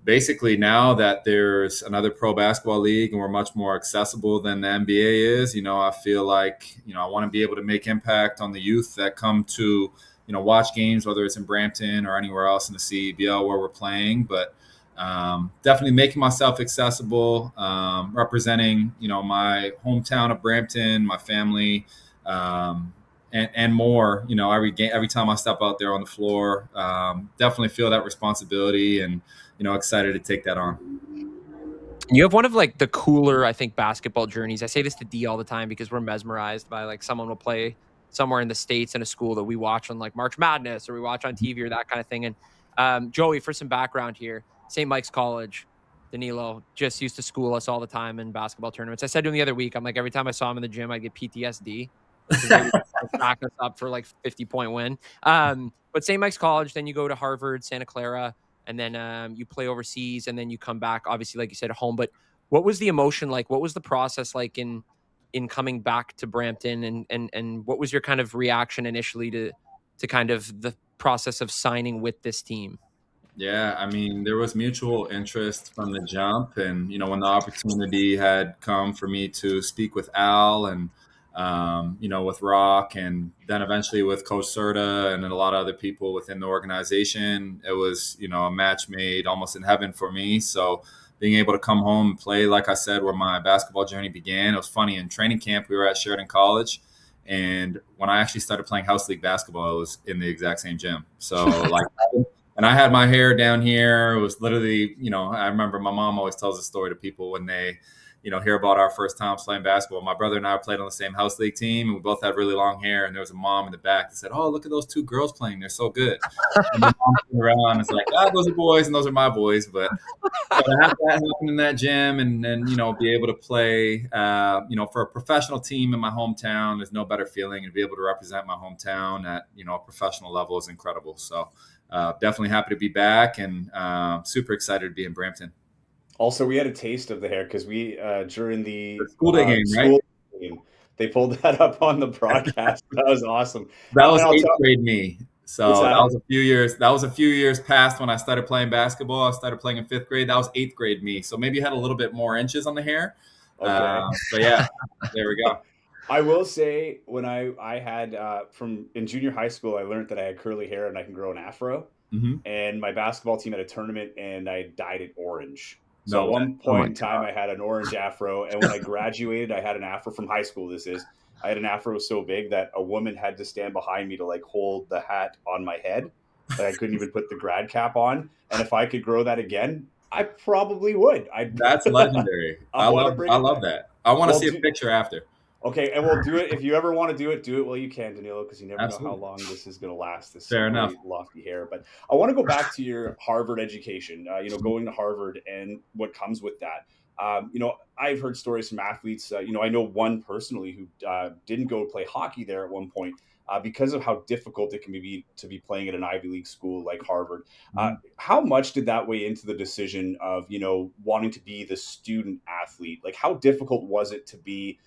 Basically, now that there's another pro basketball league and we're much more accessible than the NBA is, I feel like, I want to be able to make impact on the youth that come to, watch games, whether it's in Brampton or anywhere else in the CEBL where we're playing. But definitely making myself accessible, representing, my hometown of Brampton, my family, and more, every time I step out there on the floor, definitely feel that responsibility and, excited to take that on. You have one of like the cooler, I think, basketball journeys. I say this to D all the time because we're mesmerized by like someone will play somewhere in the States in a school that we watch on like March Madness or we watch on TV or that kind of thing. And Joey, for some background here, St. Mike's College, Danilo just used to school us all the time in basketball tournaments. I said to him the other week, I'm like, every time I saw him in the gym, I'd get PTSD because they would back us up for like 50-point win. But St. Mike's College, then you go to Harvard, Santa Clara, and then you play overseas, and then you come back, obviously, like you said, at home. But what was the emotion like? What was the process like in coming back to Brampton, and what was your kind of reaction initially to kind of the process of signing with this team? Yeah, I mean, there was mutual interest from the jump. And, when the opportunity had come for me to speak with Al and, with Rock and then eventually with Coach Serta and then a lot of other people within the organization, it was, a match made almost in heaven for me. So being able to come home and play, like I said, where my basketball journey began, it was funny. In training camp, we were at Sheridan College. And when I actually started playing house league basketball, it was in the exact same gym. So like, and I had my hair down here. It was literally, I remember my mom always tells a story to people when they, hear about our first time playing basketball. My brother and I played on the same house league team, and we both had really long hair. And there was a mom in the back that said, "Oh, look at those two girls playing. They're so good." And my mom turned around and was like, "Those are boys and those are my boys." But so to have that happen in that gym and then, be able to play, for a professional team in my hometown, there's no better feeling. And to be able to represent my hometown at, a professional level is incredible. So definitely happy to be back and super excited to be in Brampton. Also, we had a taste of the hair because we during the school day game, right? Game, they pulled that up on the broadcast. That was awesome. That was eighth grade me. So that was a few years. That was a few years past when I started playing basketball. I started playing in fifth grade. That was eighth grade me. So maybe you had a little bit more inches on the hair. Okay. But yeah, there we go. I will say when I had from in junior high school, I learned that I had curly hair and I can grow an afro. Mm-hmm. And my basketball team had a tournament and I dyed it orange. So at one point in time, I had an orange afro. And when I graduated, I had an afro from high school. I had an afro so big that a woman had to stand behind me to like hold the hat on my head. That I couldn't even put the grad cap on. And if I could grow that again, I probably would. That's legendary. I love that. I want to see a picture after. Okay, and we'll do it. If you ever want to do it while you can, Danilo, because you never know how long this is going to last. This fair enough. Lofty hair. But I want to go back to your Harvard education. Going to Harvard and what comes with that. I've heard stories from athletes. I know one personally who didn't go play hockey there at one point because of how difficult it can be to be playing at an Ivy League school like Harvard. How much did that weigh into the decision of wanting to be the student athlete? Like, how difficult was it to be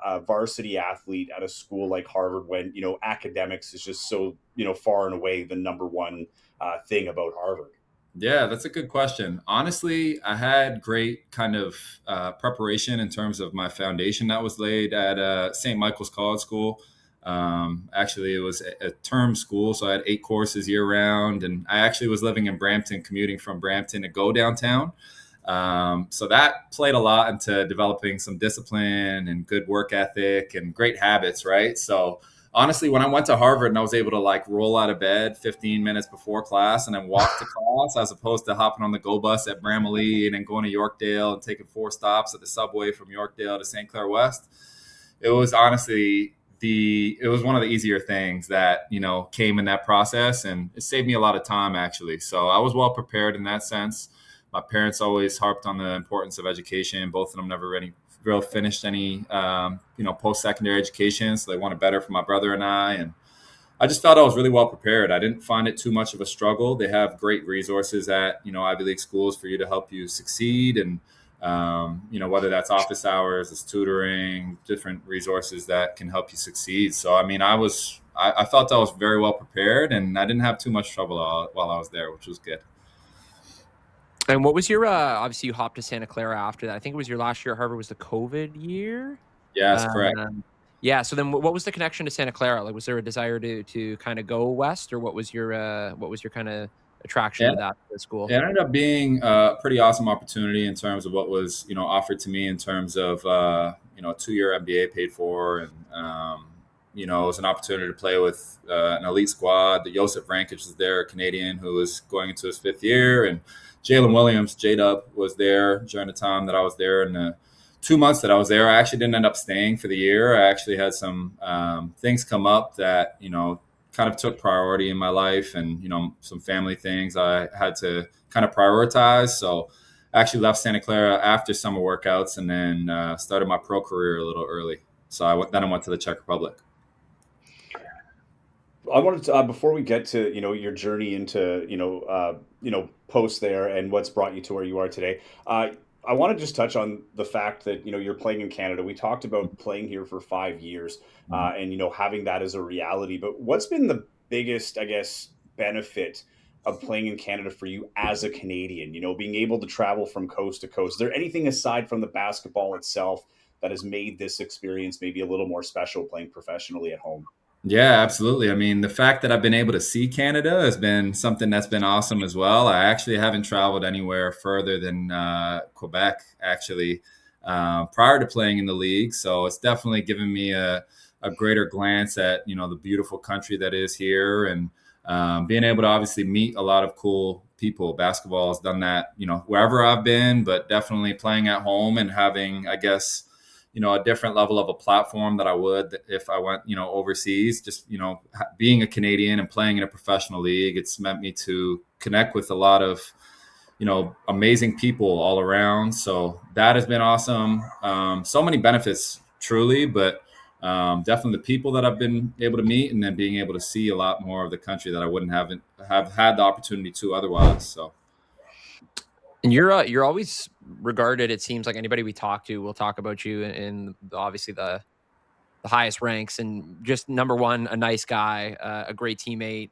a varsity athlete at a school like Harvard when, academics is just so, far and away the number one thing about Harvard? Yeah, that's a good question. Honestly, I had great kind of preparation in terms of my foundation that was laid at St. Michael's College School. Actually, it was a term school, so I had 8 courses year round. And I actually was living in Brampton, commuting from Brampton to go downtown. So that played a lot into developing some discipline and good work ethic and great habits, right? So honestly, when I went to Harvard and I was able to like roll out of bed 15 minutes before class and then walk to class, as opposed to hopping on the go bus at Bramalea and then going to Yorkdale and taking 4 stops at the subway from Yorkdale to St. Clair West, it was honestly it was one of the easier things that, came in that process, and it saved me a lot of time actually. So I was well prepared in that sense. My parents always harped on the importance of education. Both of them never really finished any, post-secondary education. So they wanted better for my brother and I. And I just felt I was really well prepared. I didn't find it too much of a struggle. They have great resources at, Ivy League schools for you to help you succeed. And, whether that's office hours, it's tutoring, different resources that can help you succeed. So, I mean, I felt I was very well prepared and I didn't have too much trouble while I was there, which was good. And what was your obviously you hopped to Santa Clara after that. I think it was your last year at Harvard was the COVID year. Yeah, that's correct. Yeah. So then what was the connection to Santa Clara? Like, was there a desire to kind of go west, or what was your kind of attraction Yeah, to that school? it ended up being a pretty awesome opportunity in terms of what was, offered to me in terms of, a 2-year MBA paid for. And, it was an opportunity to play with an elite squad. The Josip Vrankic was there, a Canadian who was going into his 5th year. And Jalen Williams, J-Dub, was there during the time that I was there. And the 2 months that I was there, I actually didn't end up staying for the year. I actually had some things come up that, kind of took priority in my life, and some family things I had to kind of prioritize. So I actually left Santa Clara after summer workouts, and then started my pro career a little early. So then I went to the Czech Republic. I wanted to before we get to your journey into post there and what's brought you to where you are today. I want to just touch on the fact that you're playing in Canada. We talked about playing here for 5 years, and having that as a reality. But what's been the biggest, I guess, benefit of playing in Canada for you as a Canadian? Being able to travel from coast to coast. Is there anything aside from the basketball itself that has made this experience maybe a little more special playing professionally at home? Yeah, absolutely. I mean, the fact that I've been able to see Canada has been something that's been awesome as well. I actually haven't traveled anywhere further than Quebec, actually, prior to playing in the league. So it's definitely given me a greater glance at, the beautiful country that is here, and being able to obviously meet a lot of cool people. Basketball has done that, wherever I've been, but definitely playing at home and having, I guess, a different level of a platform that I would if I went, overseas. Just, being a Canadian and playing in a professional league, it's meant me to connect with a lot of, amazing people all around. So that has been awesome. So many benefits, truly, but definitely the people that I've been able to meet, and then being able to see a lot more of the country that I wouldn't have had the opportunity to otherwise. So. And you're always regarded, it seems like anybody we talk to will talk about you in obviously the highest ranks, and just number one, a nice guy, a great teammate,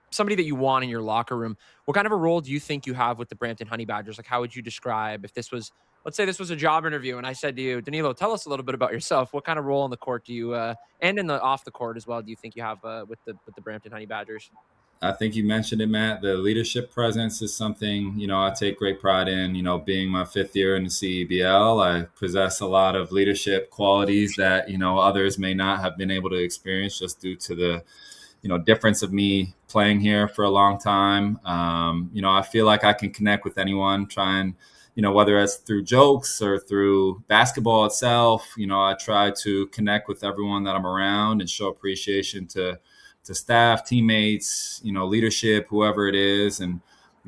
somebody that you want in your locker room. What kind of a role do you think you have with the Brampton Honey Badgers? Like, how would you describe if this was, let's say this was a job interview and I said to you, Danilo, tell us a little bit about yourself. What kind of role on the court do you, and in the off the court as well, do you think you have with the Brampton Honey Badgers? I think you mentioned it, Matt. The leadership presence is something, I take great pride in. Being my 5th year in the CEBL, I possess a lot of leadership qualities that, others may not have been able to experience just due to the, difference of me playing here for a long time. I feel like I can connect with anyone, try and, whether it's through jokes or through basketball itself, I try to connect with everyone that I'm around and show appreciation to staff, teammates, leadership, whoever it is. And,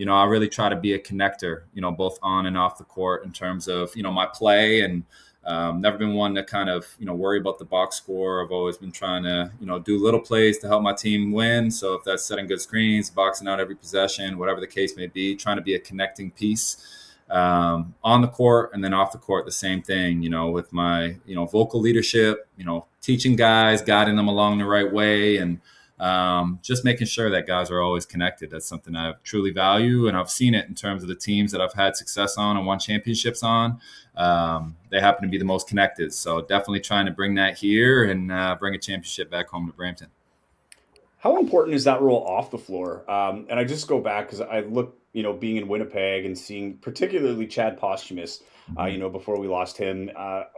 I really try to be a connector, both on and off the court in terms of, my play, and never been one to kind of, worry about the box score. I've always been trying to, do little plays to help my team win. So if that's setting good screens, boxing out every possession, whatever the case may be, trying to be a connecting piece on the court, and then off the court, the same thing, with my, vocal leadership, teaching guys, guiding them along the right way, and just making sure that guys are always connected. That's something I truly value, and I've seen it in terms of the teams that I've had success on and won championships on. They happen to be the most connected. So definitely trying to bring that here and bring a championship back home to Brampton. How important is that role off the floor? And I just go back because I look, being in Winnipeg and seeing particularly Chad Posthumous, before we lost him,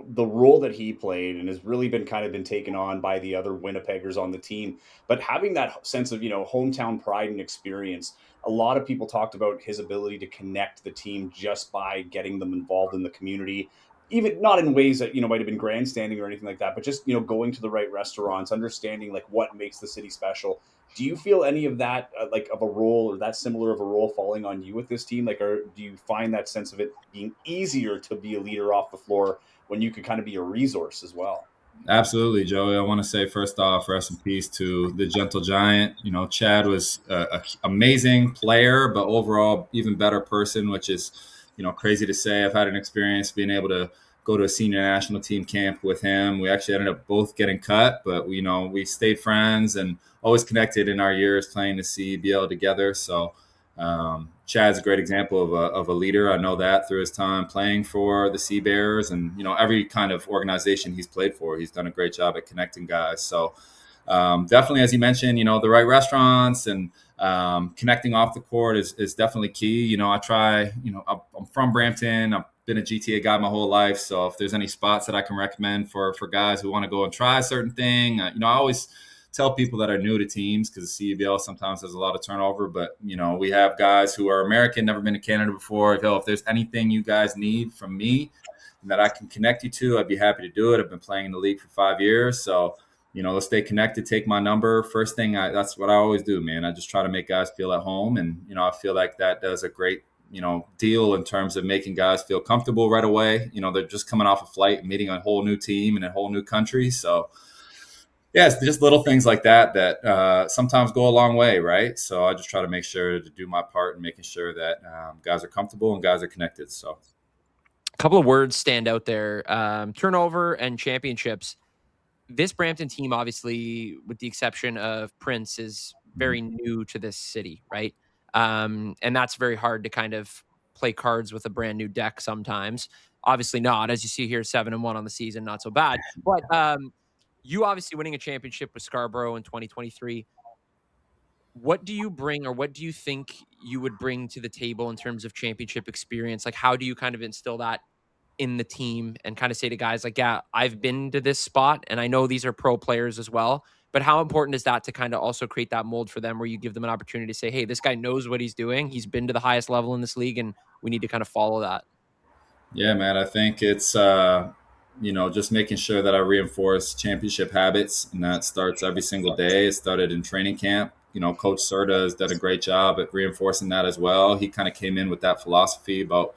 the role that he played and has really been taken on by the other Winnipeggers on the team. But having that sense of, hometown pride and experience, a lot of people talked about his ability to connect the team just by getting them involved in the community. Even not in ways that, might have been grandstanding or anything like that, but just, going to the right restaurants, understanding like what makes the city special. Do you feel any of that like of a role, or that similar of a role falling on you with this team? Like, or do you find that sense of it being easier to be a leader off the floor when you could kind of be a resource as well? Absolutely, Joey. I want to say first off, rest in peace to the gentle giant. Chad was an amazing player, but overall even better person, which is, crazy to say. I've had an experience being able to go to a senior national team camp with him. We actually ended up both getting cut, but we stayed friends and always connected in our years playing the CEBL together. So Chad's a great example of a leader. I know that through his time playing for the Sea Bears and, every kind of organization he's played for, he's done a great job at connecting guys. So definitely, as you mentioned, the right restaurants and connecting off the court is definitely key. I try, I'm from Brampton. I've been a GTA guy my whole life. So if there's any spots that I can recommend for guys who want to go and try a certain thing, I always tell people that are new to teams because the CEBL sometimes has a lot of turnover. But, we have guys who are American, never been to Canada before. If there's anything you guys need from me that I can connect you to, I'd be happy to do it. I've been playing in the league for 5 years. So, let's stay connected, take my number. First thing, that's what I always do, man. I just try to make guys feel at home. And, I feel like that does a great, deal in terms of making guys feel comfortable right away. They're just coming off a flight and meeting a whole new team in a whole new country. So, yeah, it's just little things like that sometimes go a long way, right? So I just try to make sure to do my part in making sure that guys are comfortable and guys are connected. So A couple of words stand out there: turnover and championships. This Brampton team, obviously, with the exception of Prince, is very new to this city, right? And that's very hard to kind of play cards with a brand new deck sometimes. Obviously not, as you see here, 7-1 on the season, not so bad. But you obviously winning a championship with Scarborough in 2023. What do you bring, or what do you think you would bring to the table in terms of championship experience? Like, how do you kind of instill that in the team and kind of say to guys like, yeah, I've been to this spot and I know these are pro players as well, but how important is that to kind of also create that mold for them where you give them an opportunity to say, hey, this guy knows what he's doing. He's been to the highest level in this league and we need to kind of follow that. yeah, man, I think it's just making sure that I reinforce championship habits, and that starts every single day. It started in training camp. Coach Serta has done a great job at reinforcing that as well. He kind of came in with that philosophy about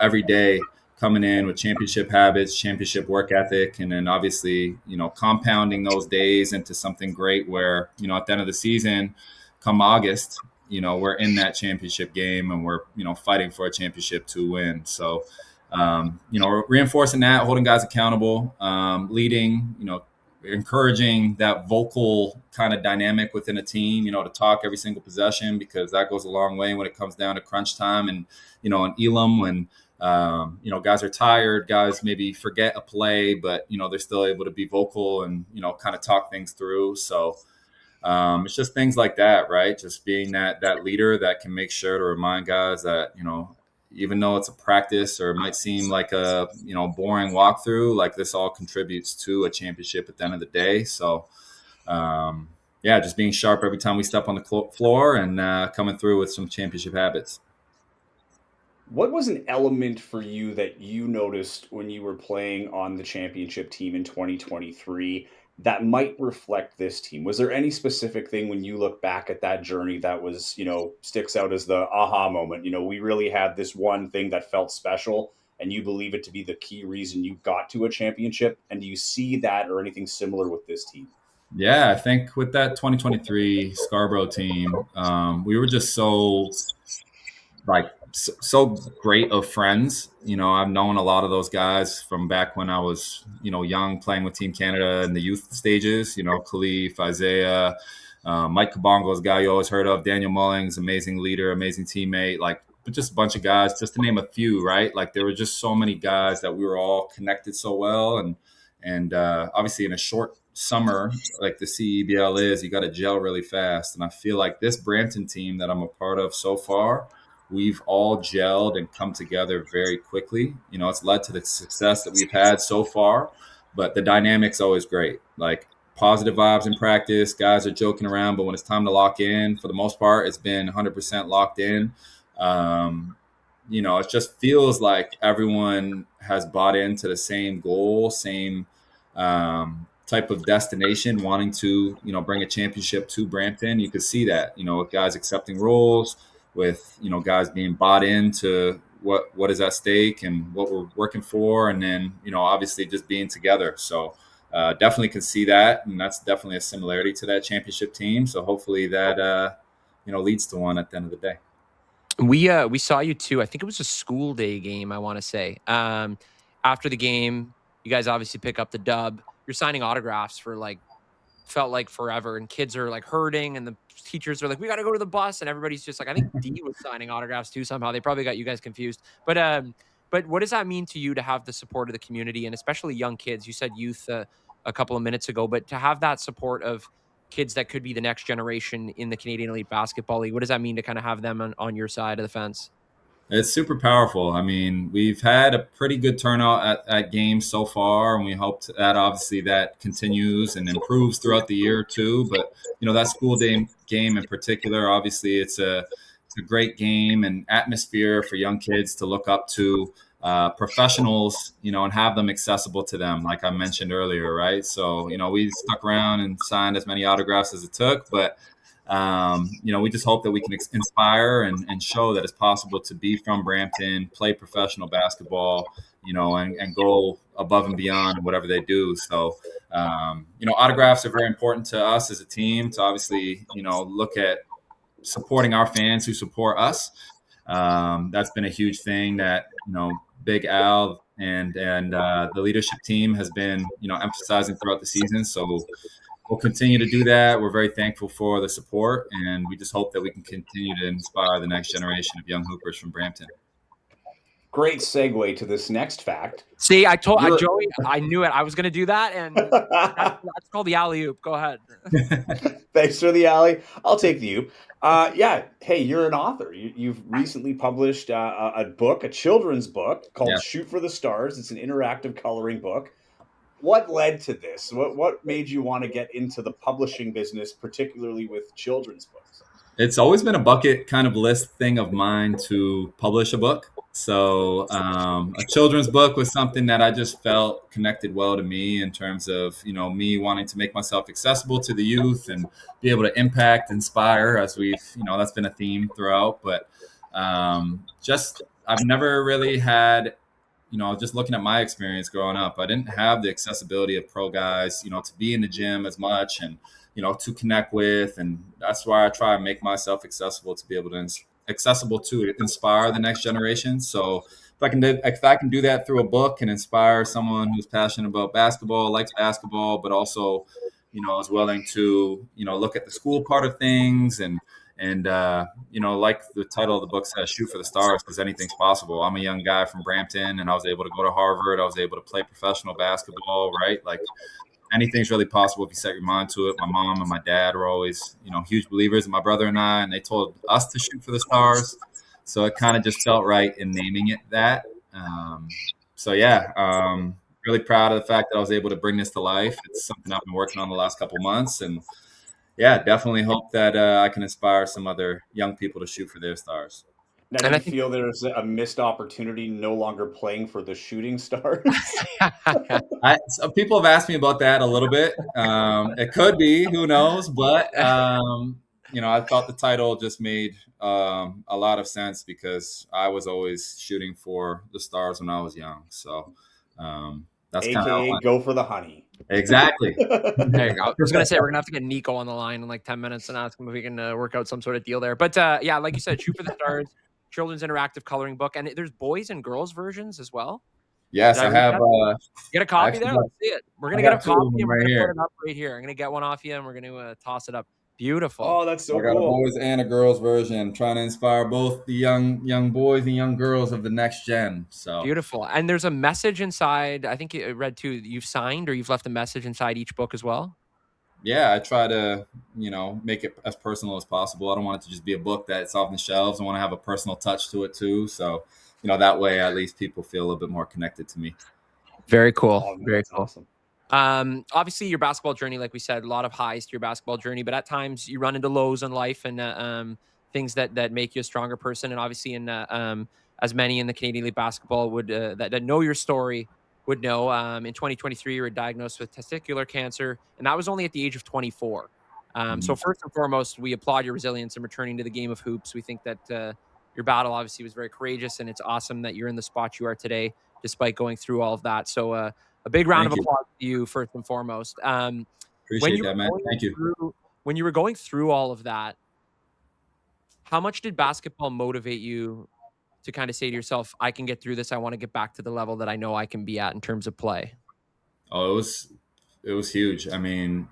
every day coming in with championship habits, championship work ethic, and then obviously compounding those days into something great. Where at the end of the season, come August, we're in that championship game and we're fighting for a championship to win. So reinforcing that, holding guys accountable, leading, encouraging that vocal kind of dynamic within a team, to talk every single possession, because that goes a long way when it comes down to crunch time. And, in Elam, when, guys are tired, guys maybe forget a play, but, they're still able to be vocal and, kind of talk things through. So, it's just things like that, right? Just being that leader that can make sure to remind guys that, even though it's a practice or it might seem like a boring walkthrough, like this all contributes to a championship at the end of the day. So yeah, just being sharp every time we step on the floor and coming through with some championship habits. What was an element for you that you noticed when you were playing on the championship team in 2023 that might reflect this team? Was there any specific thing when you look back at that journey that was, sticks out as the aha moment? We really had this one thing that felt special and you believe it to be the key reason you got to a championship. And do you see that or anything similar with this team? Yeah, I think with that 2023 Scarborough team, we were just so great of friends. I've known a lot of those guys from back when I was, young, playing with Team Canada in the youth stages. Khalif, Isaiah, Mike Kabongo's a guy you always heard of, Daniel Mullings, amazing leader, amazing teammate, but just a bunch of guys, just to name a few, right? Like there were just so many guys that we were all connected so well. And obviously in a short summer like the CEBL is, you got to gel really fast. And I feel like this Brampton team that I'm a part of so far, we've all gelled and come together very quickly. It's led to the success that we've had so far, but the dynamic's always great. Like positive vibes in practice, guys are joking around, but when it's time to lock in, for the most part, it's been 100% locked in. It just feels like everyone has bought into the same goal, same type of destination, wanting to, bring a championship to Brampton. You could see that, with guys accepting roles, with, guys being bought into what is at stake and what we're working for. And then, obviously just being together. So definitely can see that. And that's definitely a similarity to that championship team. So hopefully that, leads to one at the end of the day. We saw you too. I think it was a school day game, I want to say. After the game, you guys obviously pick up the dub. You're signing autographs for like felt like forever, and kids are like hurting, and the teachers are like, we got to go to the bus, and everybody's just like, I think D was signing autographs too somehow. They probably got you guys confused. But what does that mean to you to have the support of the community, and especially young kids? You said youth a couple of minutes ago, but to have that support of kids that could be the next generation in the Canadian Elite Basketball League, what does that mean to kind of have them on your side of the fence? It's super powerful. I mean, we've had a pretty good turnout at games so far, and we hope that obviously that continues and improves throughout the year too. But that school day game in particular, obviously, it's a great game and atmosphere for young kids to look up to professionals, and have them accessible to them, like I mentioned earlier, right? So, we stuck around and signed as many autographs as it took, but we just hope that we can inspire and show that it's possible to be from Brampton, play professional basketball, and go above and beyond whatever they do. So, autographs are very important to us as a team to obviously, look at supporting our fans who support us. That's been a huge thing that, Big Al and the leadership team has been, emphasizing throughout the season. So, we'll continue to do that. We're very thankful for the support, and we just hope that we can continue to inspire the next generation of young hoopers from Brampton. Great segue to this next fact. See, I told Joey, I knew it. I was going to do that, and that's called the alley-oop. Go ahead. Thanks for the alley. I'll take the oop. Hey, you're an author. You've recently published a book, a children's book called Shoot for the Stars. It's an interactive coloring book. What led to this? What made you want to get into the publishing business, particularly with children's books? It's always been a bucket kind of list thing of mine to publish a book. So a children's book was something that I just felt connected well to me in terms of, me wanting to make myself accessible to the youth and be able to impact, inspire, as we've, that's been a theme throughout. But I've never really had, just looking at my experience growing up, I didn't have the accessibility of pro guys, to be in the gym as much and, to connect with. And that's why I try and make myself accessible to be able to accessible to inspire the next generation. So if I can do that through a book and inspire someone who's passionate about basketball, likes basketball, but also, is willing to, look at the school part of things and like the title of the book says, Shoot for the Stars, because anything's possible. I'm a young guy from Brampton, and I was able to go to Harvard. I was able to play professional basketball, right? Like anything's really possible if you set your mind to it. My mom and my dad were always, huge believers, and my brother and I, and they told us to shoot for the stars. So it kind of just felt right in naming it that. Really proud of the fact that I was able to bring this to life. It's something I've been working on the last couple of months, and definitely hope that I can inspire some other young people to shoot for their stars. Now, do you feel there's a missed opportunity no longer playing for the Shooting Stars? People have asked me about that a little bit. It could be, who knows? But, I thought the title just made a lot of sense because I was always shooting for the Stars when I was young. So that's kind of go for the honey. Exactly. There you go. I was going to say, we're going to have to get Nico on the line in like 10 minutes and ask him if we can work out some sort of deal there. But like you said, Shoot for the Stars, children's interactive coloring book. And there's boys and girls versions as well. Yes, I have. Get a copy there? Let's see it. We're going to get a copy and we're going to put it up right here. I'm going to get one off you and we're going to toss it up. Beautiful. Oh, that's so cool. I got a boys and a girls version, trying to inspire both the young boys and young girls of the next gen. So beautiful. And there's a message inside. I think I read too, you've signed or you've left a message inside each book as well. Yeah, I try to, make it as personal as possible. I don't want it to just be a book that's off the shelves. I want to have a personal touch to it too. So, that way at least people feel a little bit more connected to me. Very cool. Oh, very cool. Awesome. Obviously your basketball journey, like we said, a lot of highs to your basketball journey, but at times you run into lows in life and things that make you a stronger person. And obviously as many in the Canadian League basketball would that know your story would know, in 2023 you were diagnosed with testicular cancer, and that was only at the age of 24. So first and foremost, we applaud your resilience in returning to the game of hoops. We think that your battle obviously was very courageous, and it's awesome that you're in the spot you are today despite going through all of that. So a big round of applause to you first and foremost. Appreciate that, man. Thank you. When you were going through all of that, how much did basketball motivate you to kind of say to yourself, I can get through this. I want to get back to the level that I know I can be at in terms of play? Oh, it was huge. I mean,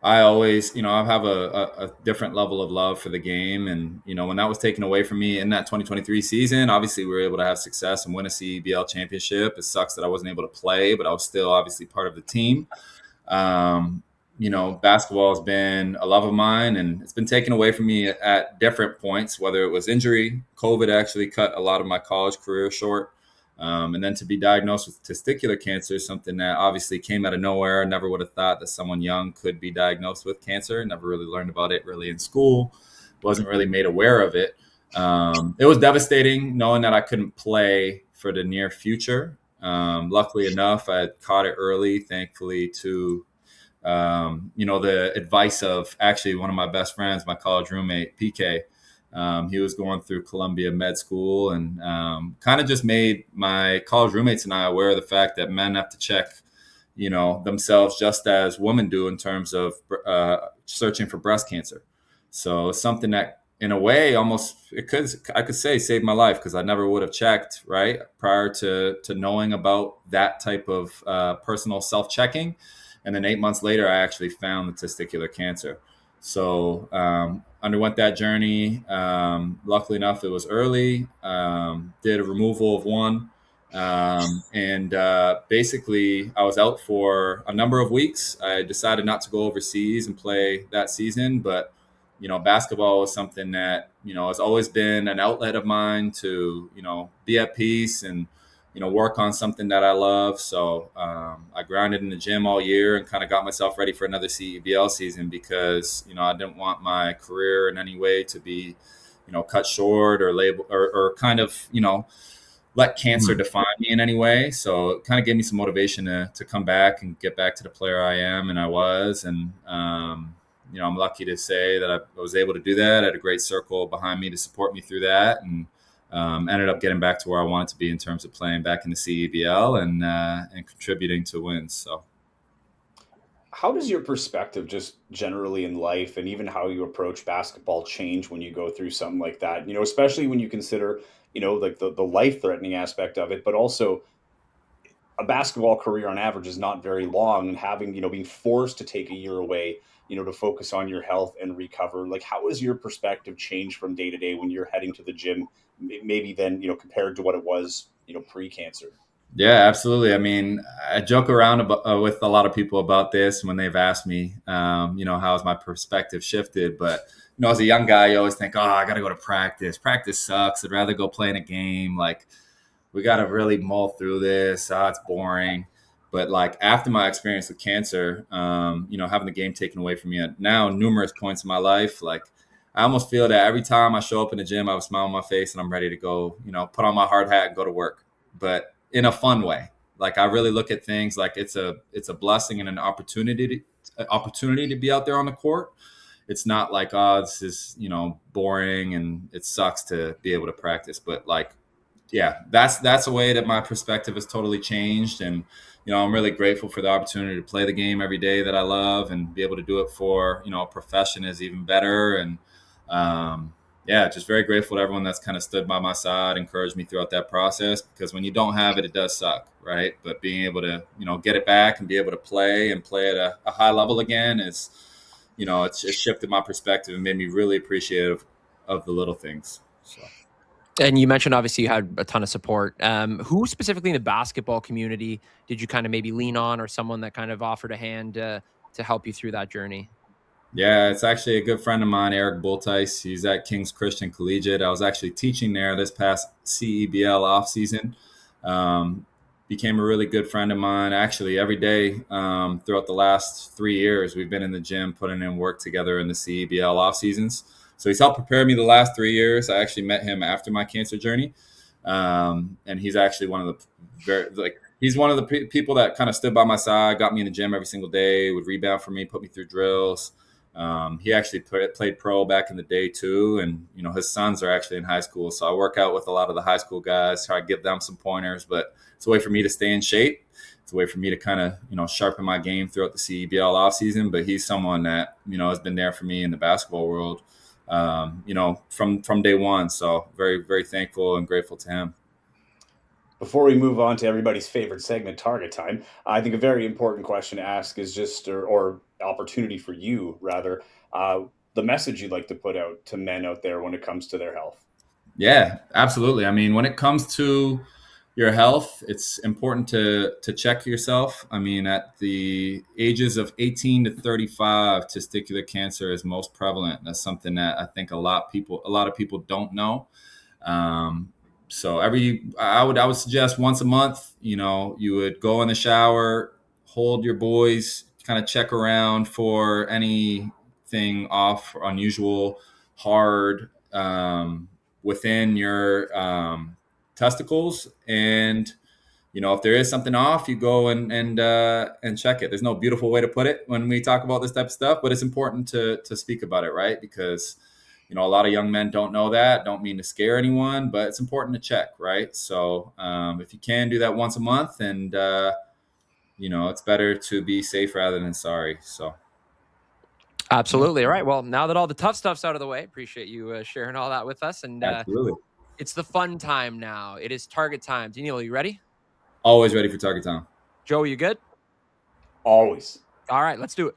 I always, I have a different level of love for the game. And, when that was taken away from me in that 2023 season, obviously we were able to have success and win a CEBL championship. It sucks that I wasn't able to play, but I was still obviously part of the team. Um, Basketball has been a love of mine, and it's been taken away from me at different points, whether it was injury. COVID actually cut a lot of my college career short. And then to be diagnosed with testicular cancer is something that obviously came out of nowhere. I never would have thought that someone young could be diagnosed with cancer. Never really learned about it really in school. Wasn't really made aware of it. It was devastating knowing that I couldn't play for the near future. Luckily enough, I had caught it early, thankfully, to the advice of actually one of my best friends, my college roommate, PK. He was going through Columbia Med School, and kind of just made my college roommates and I aware of the fact that men have to check, themselves just as women do in terms of searching for breast cancer. So it's something that, in a way, almost I could say saved my life, because I never would have checked right prior to knowing about that type of personal self checking. And then 8 months later, I actually found the testicular cancer. So underwent that journey. Luckily enough, it was early. Did a removal of one. And basically, I was out for a number of weeks. I decided not to go overseas and play that season, but basketball was something that has always been an outlet of mine to be at peace and work on something that I love. So I grounded in the gym all year and kind of got myself ready for another CEBL season, because I didn't want my career in any way to be cut short or label or kind of let cancer define me in any way. So it kind of gave me some motivation to come back and get back to the player I am, and I was. And I'm lucky to say that I was able to do that. I had a great circle behind me to support me through that, and ended up getting back to where I wanted to be in terms of playing back in the CEBL and contributing to wins. So, How does your perspective just generally in life and even how you approach basketball change when you go through something like that? Especially when you consider, like the life threatening aspect of it, but also a basketball career on average is not very long, and having, being forced to take a year away, to focus on your health and recover. Like, how has your perspective changed from day to day when you're heading to the gym, maybe then, compared to what it was, pre-cancer? yeah, absolutely. I mean, I joke around with a lot of people about this when they've asked me, how has my perspective shifted? But, as a young guy, you always think, oh, I got to go to practice. Practice sucks. I'd rather go play in a game. Like, we got to really mull through this. Oh, it's boring. But like after my experience with cancer, having the game taken away from me at now numerous points in my life, like I almost feel that every time I show up in the gym, I have a smile on my face and I'm ready to go, put on my hard hat and go to work, but in a fun way. Like I really look at things like it's a blessing and an opportunity to be out there on the court. It's not like, oh, this is, boring and it sucks to be able to practice, but like, yeah, that's a way that my perspective has totally changed. And, I'm really grateful for the opportunity to play the game every day that I love and be able to do it for, a profession is even better. And, yeah, just very grateful to everyone that's kind of stood by my side, encouraged me throughout that process, because when you don't have it, it does suck. Right. But being able to, get it back and be able to play at a high level again is, it's shifted my perspective and made me really appreciative of the little things. So. And you mentioned obviously you had a ton of support. Who specifically in the basketball community did you kind of maybe lean on, or someone that kind of offered a hand to help you through that journey? Yeah, it's actually a good friend of mine, Eric Bultice. He's at King's Christian Collegiate. I was actually teaching there this past CEBL off season. Um, Became a really good friend of mine. Actually, every day throughout the last 3 years, we've been in the gym putting in work together in the CEBL off seasons. So he's helped prepare me the last 3 years. I actually met him after my cancer journey, and he's actually one of the he's one of the people that kind of stood by my side, got me in the gym every single day, would rebound for me, put me through drills. He actually played pro back in the day too, and his sons are actually in high school, so I work out with a lot of the high school guys, try to give them some pointers. But it's a way for me to stay in shape. It's a way for me to kind of sharpen my game throughout the CEBL off season. But he's someone that has been there for me in the basketball world, from day one. So very, very thankful and grateful to him. Before we move on to everybody's favorite segment, Target Time, I think a very important question to ask is just, or opportunity for you, rather, the message you'd like to put out to men out there when it comes to their health. Yeah, absolutely. I mean, when it comes to your health, it's important to check yourself. I mean, at the ages of 18 to 35, testicular cancer is most prevalent. That's something that I think a lot of people don't know. So I would suggest once a month, you would go in the shower, hold your boys, kind of check around for anything off, unusual, hard, within your testicles. And if there is something off, you go and check it. There's no beautiful way to put it when we talk about this type of stuff, but it's important to speak about it, right? Because a lot of young men don't know that. Don't mean to scare anyone, but it's important to check, right? So if you can do that once a month, and it's better to be safe rather than sorry. So Absolutely. All right. Well, now that all the tough stuff's out of the way, appreciate you sharing all that with us. And absolutely, it's the fun time now. It is target time. Danilo, you ready? Always ready for target time. Joe, you good? Always. All right, let's do it.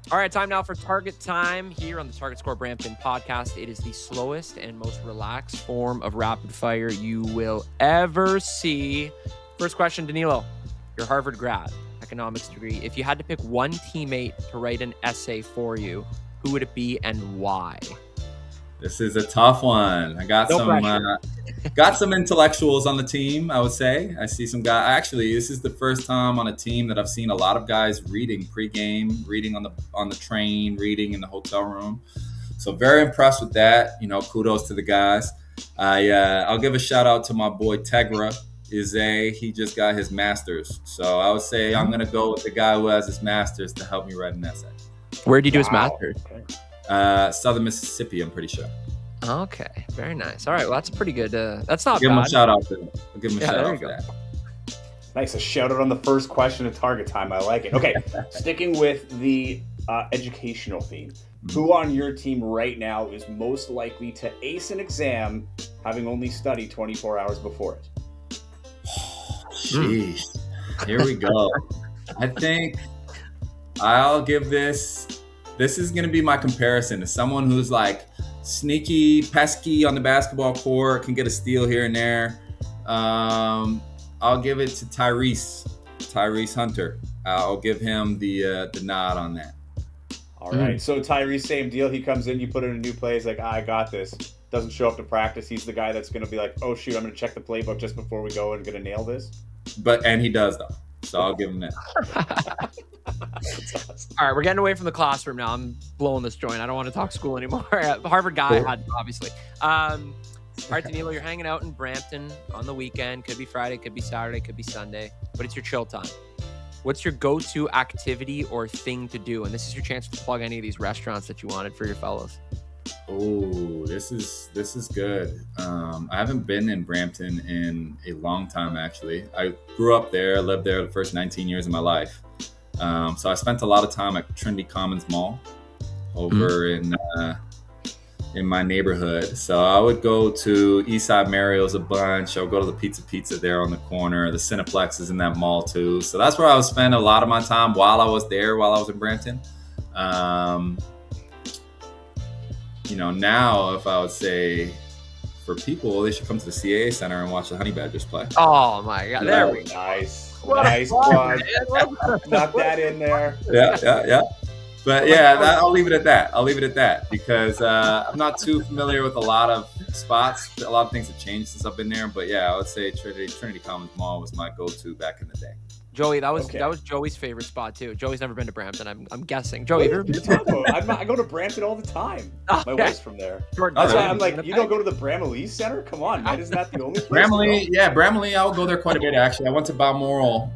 All right, time now for target time here on the Target Score Brampton podcast. It is the slowest and most relaxed form of rapid fire you will ever see. First question, Danilo, you're Harvard grad, economics degree. If you had to pick one teammate to write an essay for you, who would it be and why? This is a tough one. I got some intellectuals on the team, I would say. I see some guys. Actually, this is the first time on a team that I've seen a lot of guys reading pregame, reading on the train, reading in the hotel room. So very impressed with that. Kudos to the guys. I'll give a shout out to my boy Tegra Ize. He just got his master's. So I would say I'm going to go with the guy who has his master's to help me write an essay. Where did you do his master's? Okay. Southern Mississippi, I'm pretty sure. Okay, very nice. All right, well, that's pretty good. That's not bad. Give him a shout out for that. I'll give him a shout out for that. Nice. A shout out on the first question of target time. I like it. Okay, sticking with the educational theme. Who on your team right now is most likely to ace an exam having only studied 24 hours before it? Jeez. Here we go. I think I'll give this is going to be my comparison to someone who's like sneaky, pesky on the basketball court, can get a steal here and there. I'll give it to Tyrese Hunter. I'll give him the nod on that. All right. So Tyrese, same deal. He comes in, you put in a new play. He's like, I got this. Doesn't show up to practice. He's the guy that's going to be like, oh, shoot, I'm going to check the playbook just before we go and going to nail this. And he does, though. So I'll give him that. Awesome. All right, we're getting away from the classroom now. I'm blowing this joint. I don't want to talk school anymore. Harvard guy, obviously. All right, Danilo, you're hanging out in Brampton on the weekend. Could be Friday, could be Saturday, could be Sunday, but it's your chill time. What's your go-to activity or thing to do? And this is your chance to plug any of these restaurants that you wanted for your fellows. Oh, this is good. I haven't been in Brampton in a long time, actually. I grew up there, lived there the first 19 years of my life. So I spent a lot of time at Trinity Commons Mall over in my neighborhood. So I would go to Eastside Mario's a bunch. I would go to the Pizza there on the corner. The Cineplex is in that mall too. So that's where I would spend a lot of my time while I was in Brampton. Now if I would say for people, they should come to the CAA Center and watch the Honey Badgers play. Oh my God, there we go. Nice plug. Knock that in there. Yeah. But yeah, I'll leave it at that because I'm not too familiar with a lot of spots. A lot of things have changed since I've been there. But yeah, I would say Trinity Commons Mall was my go-to back in the day. Joey, that was Joey's favorite spot too. Joey's never been to Brampton. I'm guessing. Joey, have you ever been to I go to Brampton all the time. Okay. My wife's from there. That's why I'm like, you don't go to the Bramley Center? Come on, man. Isn't that the only place? Bramley, I'll go there quite a bit actually. I went to Balmoral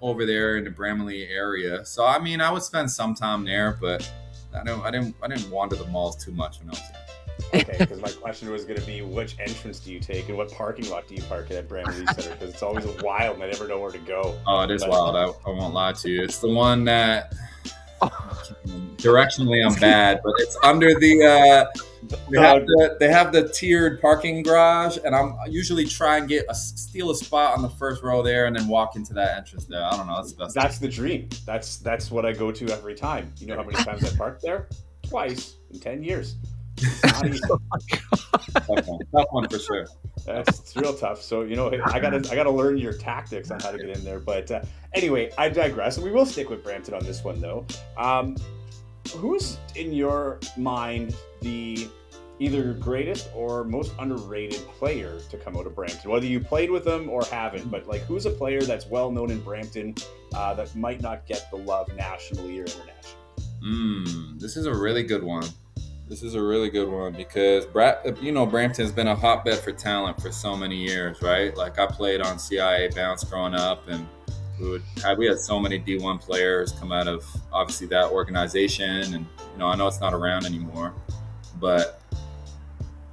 over there in the Bramley area. So I mean, I would spend some time there, but I didn't wander the malls too much when I was there. Okay, because my question was going to be, which entrance do you take and what parking lot do you park at Bramley Center? Because it's always wild and I never know where to go. Oh, it is wild. I won't lie to you. It's the one that directionally I'm bad, but it's under the They have the tiered parking garage, and I'm usually try and steal a spot on the first row there, and then walk into that entrance there. I don't know. That's the best. That's the dream. That's what I go to every time. You know how many times I parked there? Twice in 10 years. It's not easy. Tough one for sure. It's real tough. So I gotta learn your tactics on how to get in there. But anyway, I digress. We will stick with Brampton on this one though. Who's in your mind the either greatest or most underrated player to come out of Brampton? Whether you played with them or haven't, but like who's a player that's well known in Brampton that might not get the love nationally or internationally? This is a really good one. Because Brampton's been a hotbed for talent for so many years, right? Like I played on CIA Bounce growing up, and we had so many D1 players come out of obviously that organization, and I know it's not around anymore, but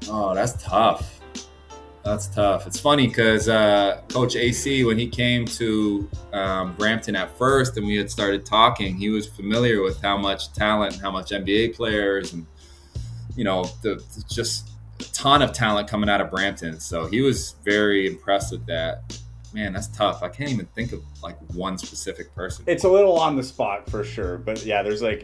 that's tough. It's funny because Coach AC, when he came to Brampton at first and we had started talking, he was familiar with how much talent and how much NBA players and just a ton of talent coming out of Brampton. So he was very impressed with that. Man, that's tough. I can't even think of like one specific person. It's a little on the spot for sure, but yeah, there's I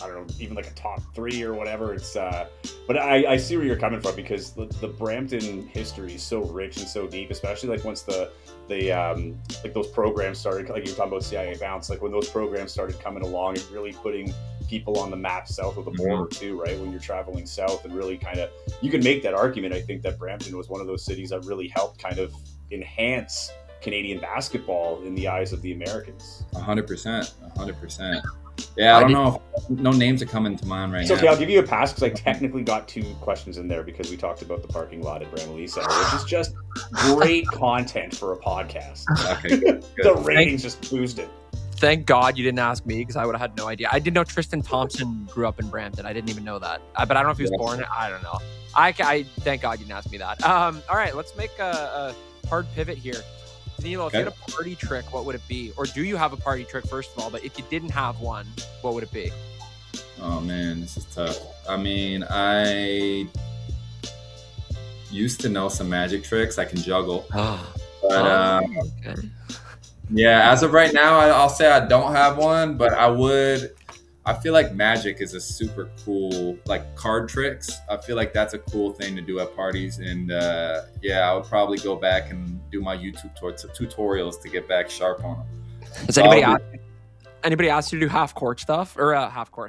don't know, even like a top 3 or whatever. It's but I see where you're coming from, because the Brampton history is so rich and so deep, especially like once the like those programs started, like you were talking about CIA Bounce, like when those programs started coming along and really putting people on the map south of the border too, right? When you're traveling south, and really kind of, you can make that argument. I think that Brampton was one of those cities that really helped kind of enhance Canadian basketball in the eyes of the Americans. 100%. Yeah, I don't know if no names are coming to mind right now. It's okay, I'll give you a pass because I technically got 2 questions in there because we talked about the parking lot at Bramalea Center, which is just great content for a podcast. Okay, good. The ratings just boosted. Thank God you didn't ask me, because I would have had no idea. I didn't know Tristan Thompson grew up in Brampton. I didn't even know that. But I don't know if he was born. I don't know. I thank God you didn't ask me that. All right, let's make a hard pivot here. Danilo, if you had a party trick, what would it be? Or do you have a party trick, first of all? But if you didn't have one, what would it be? Oh, man, this is tough. I mean, I used to know some magic tricks. I can juggle. But, okay. Yeah, as of right now, I'll say I don't have one, but I feel like magic is a super cool, like card tricks. I feel like that's a cool thing to do at parties. And I would probably go back and do my YouTube tutorials to get back sharp on them. Has anybody asked you to do half-court stuff or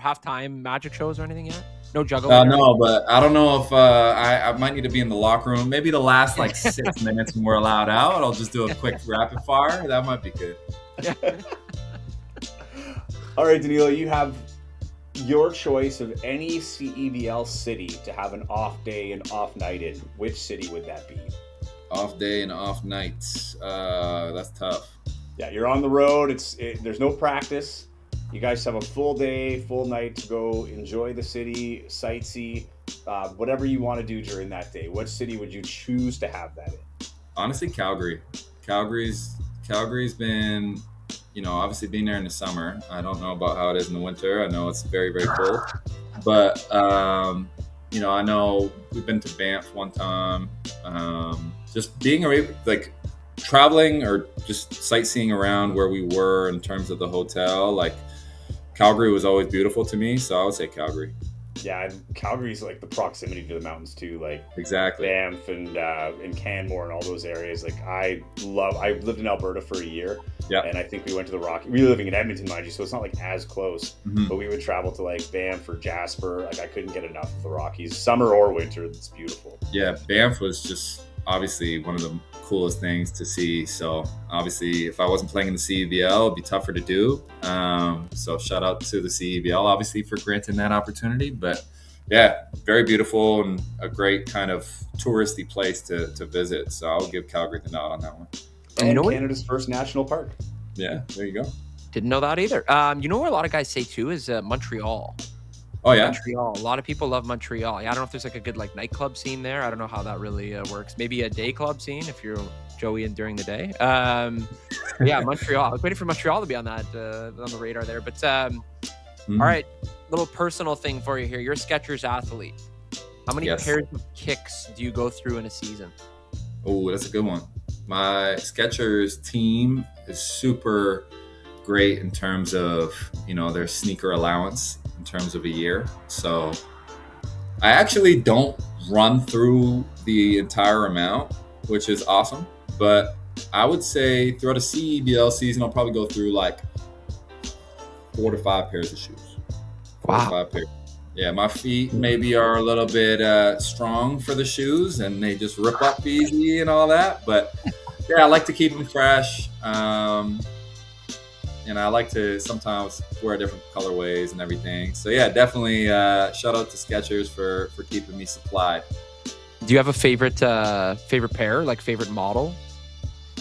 half-time magic shows or anything yet? No juggling? No, but I don't know if I might need to be in the locker room. Maybe the last 6 minutes when we're allowed out, I'll just do a quick rapid fire. That might be good. All right, Danilo, you have your choice of any CEBL city to have an off day and off night in. Which city would that be? Off day and off night. That's tough. Yeah, you're on the road. There's no practice. You guys have a full day, full night to go enjoy the city, sightsee, whatever you want to do during that day. What city would you choose to have that in? Honestly, Calgary. Calgary's been, obviously being there in the summer. I don't know about how it is in the winter. I know it's very, very cold. But, I know we've been to Banff one time. Just being traveling or just sightseeing around where we were in terms of the hotel, Calgary was always beautiful to me, so I would say Calgary. Yeah, and Calgary's the proximity to the mountains too, exactly Banff and Canmore and all those areas. I lived in Alberta for a year, and I think we went to the Rockies. We were living in Edmonton, mind you, so it's not as close. But we would travel to Banff or Jasper. I couldn't get enough of the Rockies, summer or winter. It's beautiful. Yeah, Banff was just obviously one of the coolest things to see. So obviously, if I wasn't playing in the CEBL, it'd be tougher to do. So shout out to the CEBL, obviously, for granting that opportunity. But yeah, very beautiful and a great kind of touristy place to visit. So I'll give Calgary the nod on that one. And Canada's first national park. Yeah, there you go. Didn't know that either. You know what a lot of guys say too is Montreal. Oh yeah, Montreal. A lot of people love Montreal. Yeah, I don't know if there's a good nightclub scene there. I don't know how that really works. Maybe a day club scene if you're Joey and during the day. Yeah, Montreal. I was waiting for Montreal to be on that on the radar there. But all right, little personal thing for you here. You're a Skechers athlete. How many Yes. pairs of kicks do you go through in a season? Oh, that's a good one. My Skechers team is super great in terms of, their sneaker allowance in terms of a year. So I actually don't run through the entire amount, which is awesome. But I would say throughout a CEBL season, I'll probably go through like 4 to 5 pairs of shoes. Four to Wow. five pairs. Yeah, my feet maybe are a little bit strong for the shoes, and they just rip up easy and all that. But yeah, I like to keep them fresh. And I like to sometimes wear different colorways and everything. So yeah, definitely shout out to Skechers for keeping me supplied. Do you have a favorite pair, like favorite model?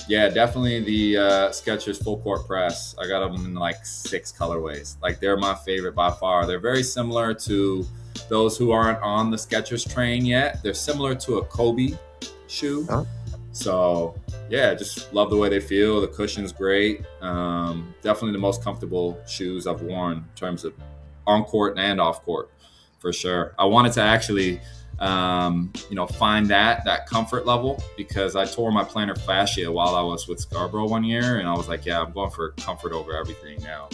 Yeah, definitely the Skechers Full Court Press. I got them in like 6 colorways. Like they're my favorite by far. They're very similar to those who aren't on the Skechers train yet. They're similar to a Kobe shoe. Huh? So yeah, just love the way they feel. The cushion's great. Definitely the most comfortable shoes I've worn in terms of on court and off court, for sure. I wanted to actually find that comfort level because I tore my plantar fascia while I was with Scarborough one year, and I was like, yeah, I'm going for comfort over everything now.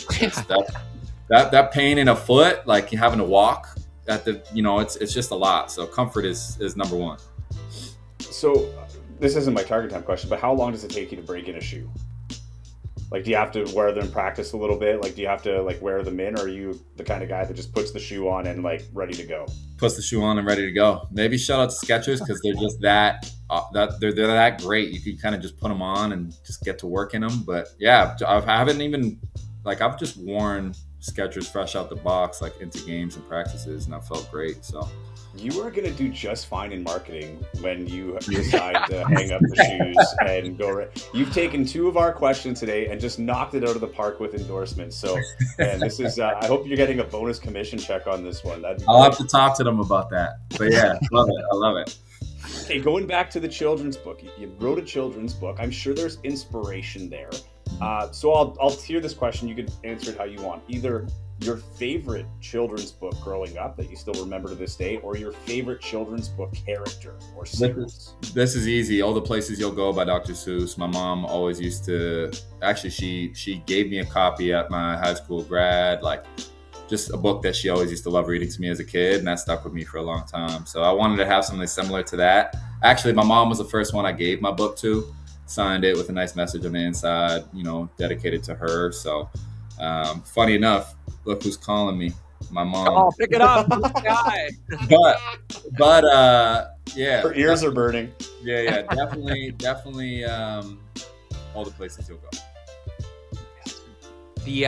That pain in a foot, like having to walk it's just a lot. So comfort is number one. So this isn't my target time question, but how long does it take you to break in a shoe? Like, do you have to wear them in practice a little bit? Like, do you have to like wear them in, or are you the kind of guy that just puts the shoe on and like ready to go? Puts the shoe on and ready to go. Maybe shout out to Skechers because they're just that they're that great. You can kind of just put them on and just get to work in them. But yeah, I haven't even I've just worn Skechers fresh out the box like into games and practices, and I felt great. So you are going to do just fine in marketing when you decide to hang up the shoes and go. You've taken 2 of our questions today and just knocked it out of the park with endorsements. So, man, this is. I hope you're getting a bonus commission check on this one. I'll have to talk to them about that. But yeah, love it. I love it. Okay, going back to the children's book, you wrote a children's book. I'm sure there's inspiration there. So I'll tier this question. You can answer it how you want. Either your favorite children's book growing up that you still remember to this day, or your favorite children's book character or series. This is easy. All the Places You'll Go by Dr. Seuss. My mom always used to, actually she gave me a copy at my high school grad, like just a book that she always used to love reading to me as a kid, and that stuck with me for a long time. So I wanted to have something similar to that. Actually, my mom was the first one I gave my book to, signed it with a nice message on the inside, dedicated to her. So funny enough, look who's calling me, my mom. Oh, pick it up, guy. but yeah, her ears are burning. Yeah, definitely. All the Places You'll Go. The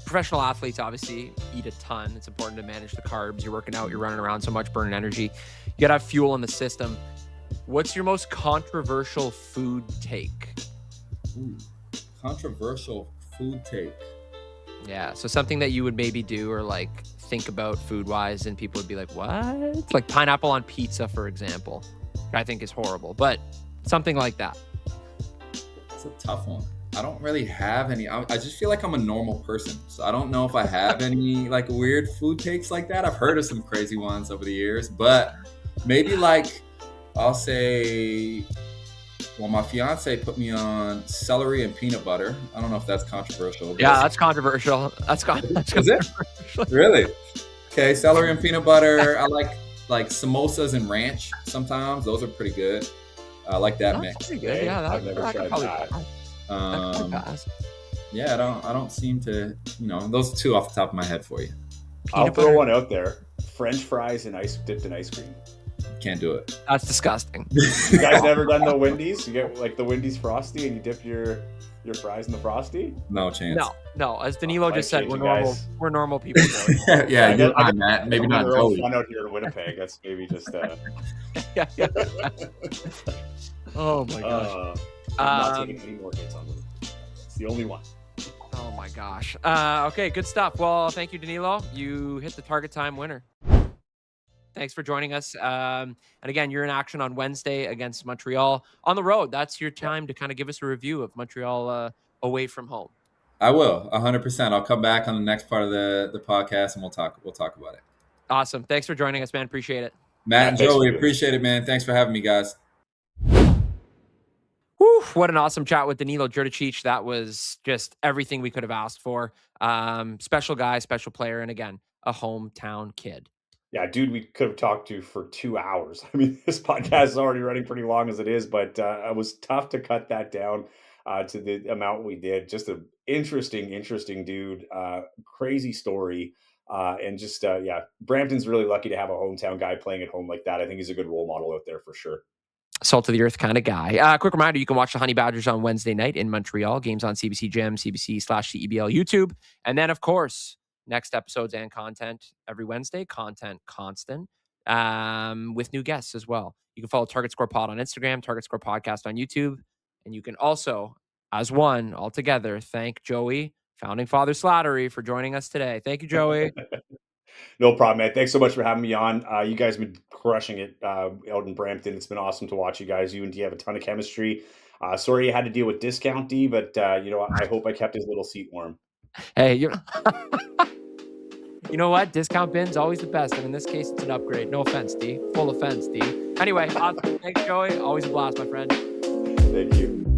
professional athletes obviously eat a ton. It's important to manage the carbs. You're working out, you're running around so much, burning energy. You gotta have fuel in the system. What's your most controversial food take? Ooh, controversial food take. Yeah, so something that you would maybe do or like think about food-wise, and people would be like, what? Like pineapple on pizza, for example, I think is horrible, but something like that. It's a tough one. I don't really have any. I just feel like I'm a normal person, so I don't know if I have any like weird food takes like that. I've heard of some crazy ones over the years, but maybe like I'll say, well, my fiance put me on celery and peanut butter. I don't know if that's controversial. Yeah, that's controversial. That's Is controversial. it? Really? Okay, celery and peanut butter. I like samosas and ranch sometimes. Those are pretty good. I like that That's mix. pretty good. Yeah, I've never tried that. Yeah, I don't seem to, those 2 off the top of my head for you. I'll throw one out there. French fries and dipped in ice cream. Can't do it. That's disgusting. You guys never done the Wendy's? You get like the Wendy's Frosty and you dip your fries in the Frosty? No chance. No. As Danilo just said, we're life-changing, normal. guys. We're normal people. Yeah, you're fine, Matt. Maybe not real Joey. fun out here in Winnipeg. That's maybe just. Yeah. Oh my gosh. I'm not taking any more hits on Winnipeg. It's the only one. Oh my gosh. Okay, good stuff. Well, thank you, Danilo. You hit the target time winner. Thanks for joining us. And again, you're in action on Wednesday against Montreal on the road. That's your time to kind of give us a review of Montreal away from home. I will, 100%. I'll come back on the next part of the podcast and we'll talk about it. Awesome. Thanks for joining us, man. Appreciate it. Matt and Thanks for Joey, doing it. appreciate it, man. Thanks for having me, guys. Whew, what an awesome chat with Danilo Djuricic. That was just everything we could have asked for. Special guy, special player, and again, a hometown kid. Yeah, dude, we could have talked to for 2 hours. I mean, this podcast is already running pretty long as it is, but it was tough to cut that down to the amount we did. Just an interesting dude. Crazy story. And just, yeah, Brampton's really lucky to have a hometown guy playing at home like that. I think he's a good role model out there for sure. Salt of the earth kind of guy. Quick reminder, you can watch the Honey Badgers on Wednesday night in Montreal. Games on CBC Gem, CBC/CEBL YouTube. And then, of course, next episodes and content every Wednesday. Content constant with new guests as well. You can follow Target Score Pod on Instagram, Target Score Podcast on YouTube. And you can also, as one altogether, thank Joey, Founding Father Slattery, for joining us today. Thank you, Joey. No problem, man. Thanks so much for having me on. You guys have been crushing it out in Brampton. It's been awesome to watch you guys. You and D have a ton of chemistry. Sorry you had to deal with Discount D, but I hope I kept his little seat warm. Hey, you know what? Discount bin's always the best. And in this case, it's an upgrade. No offense, D. Full offense, D. Anyway, awesome. Thanks, Joey. Always a blast, my friend. Thank you.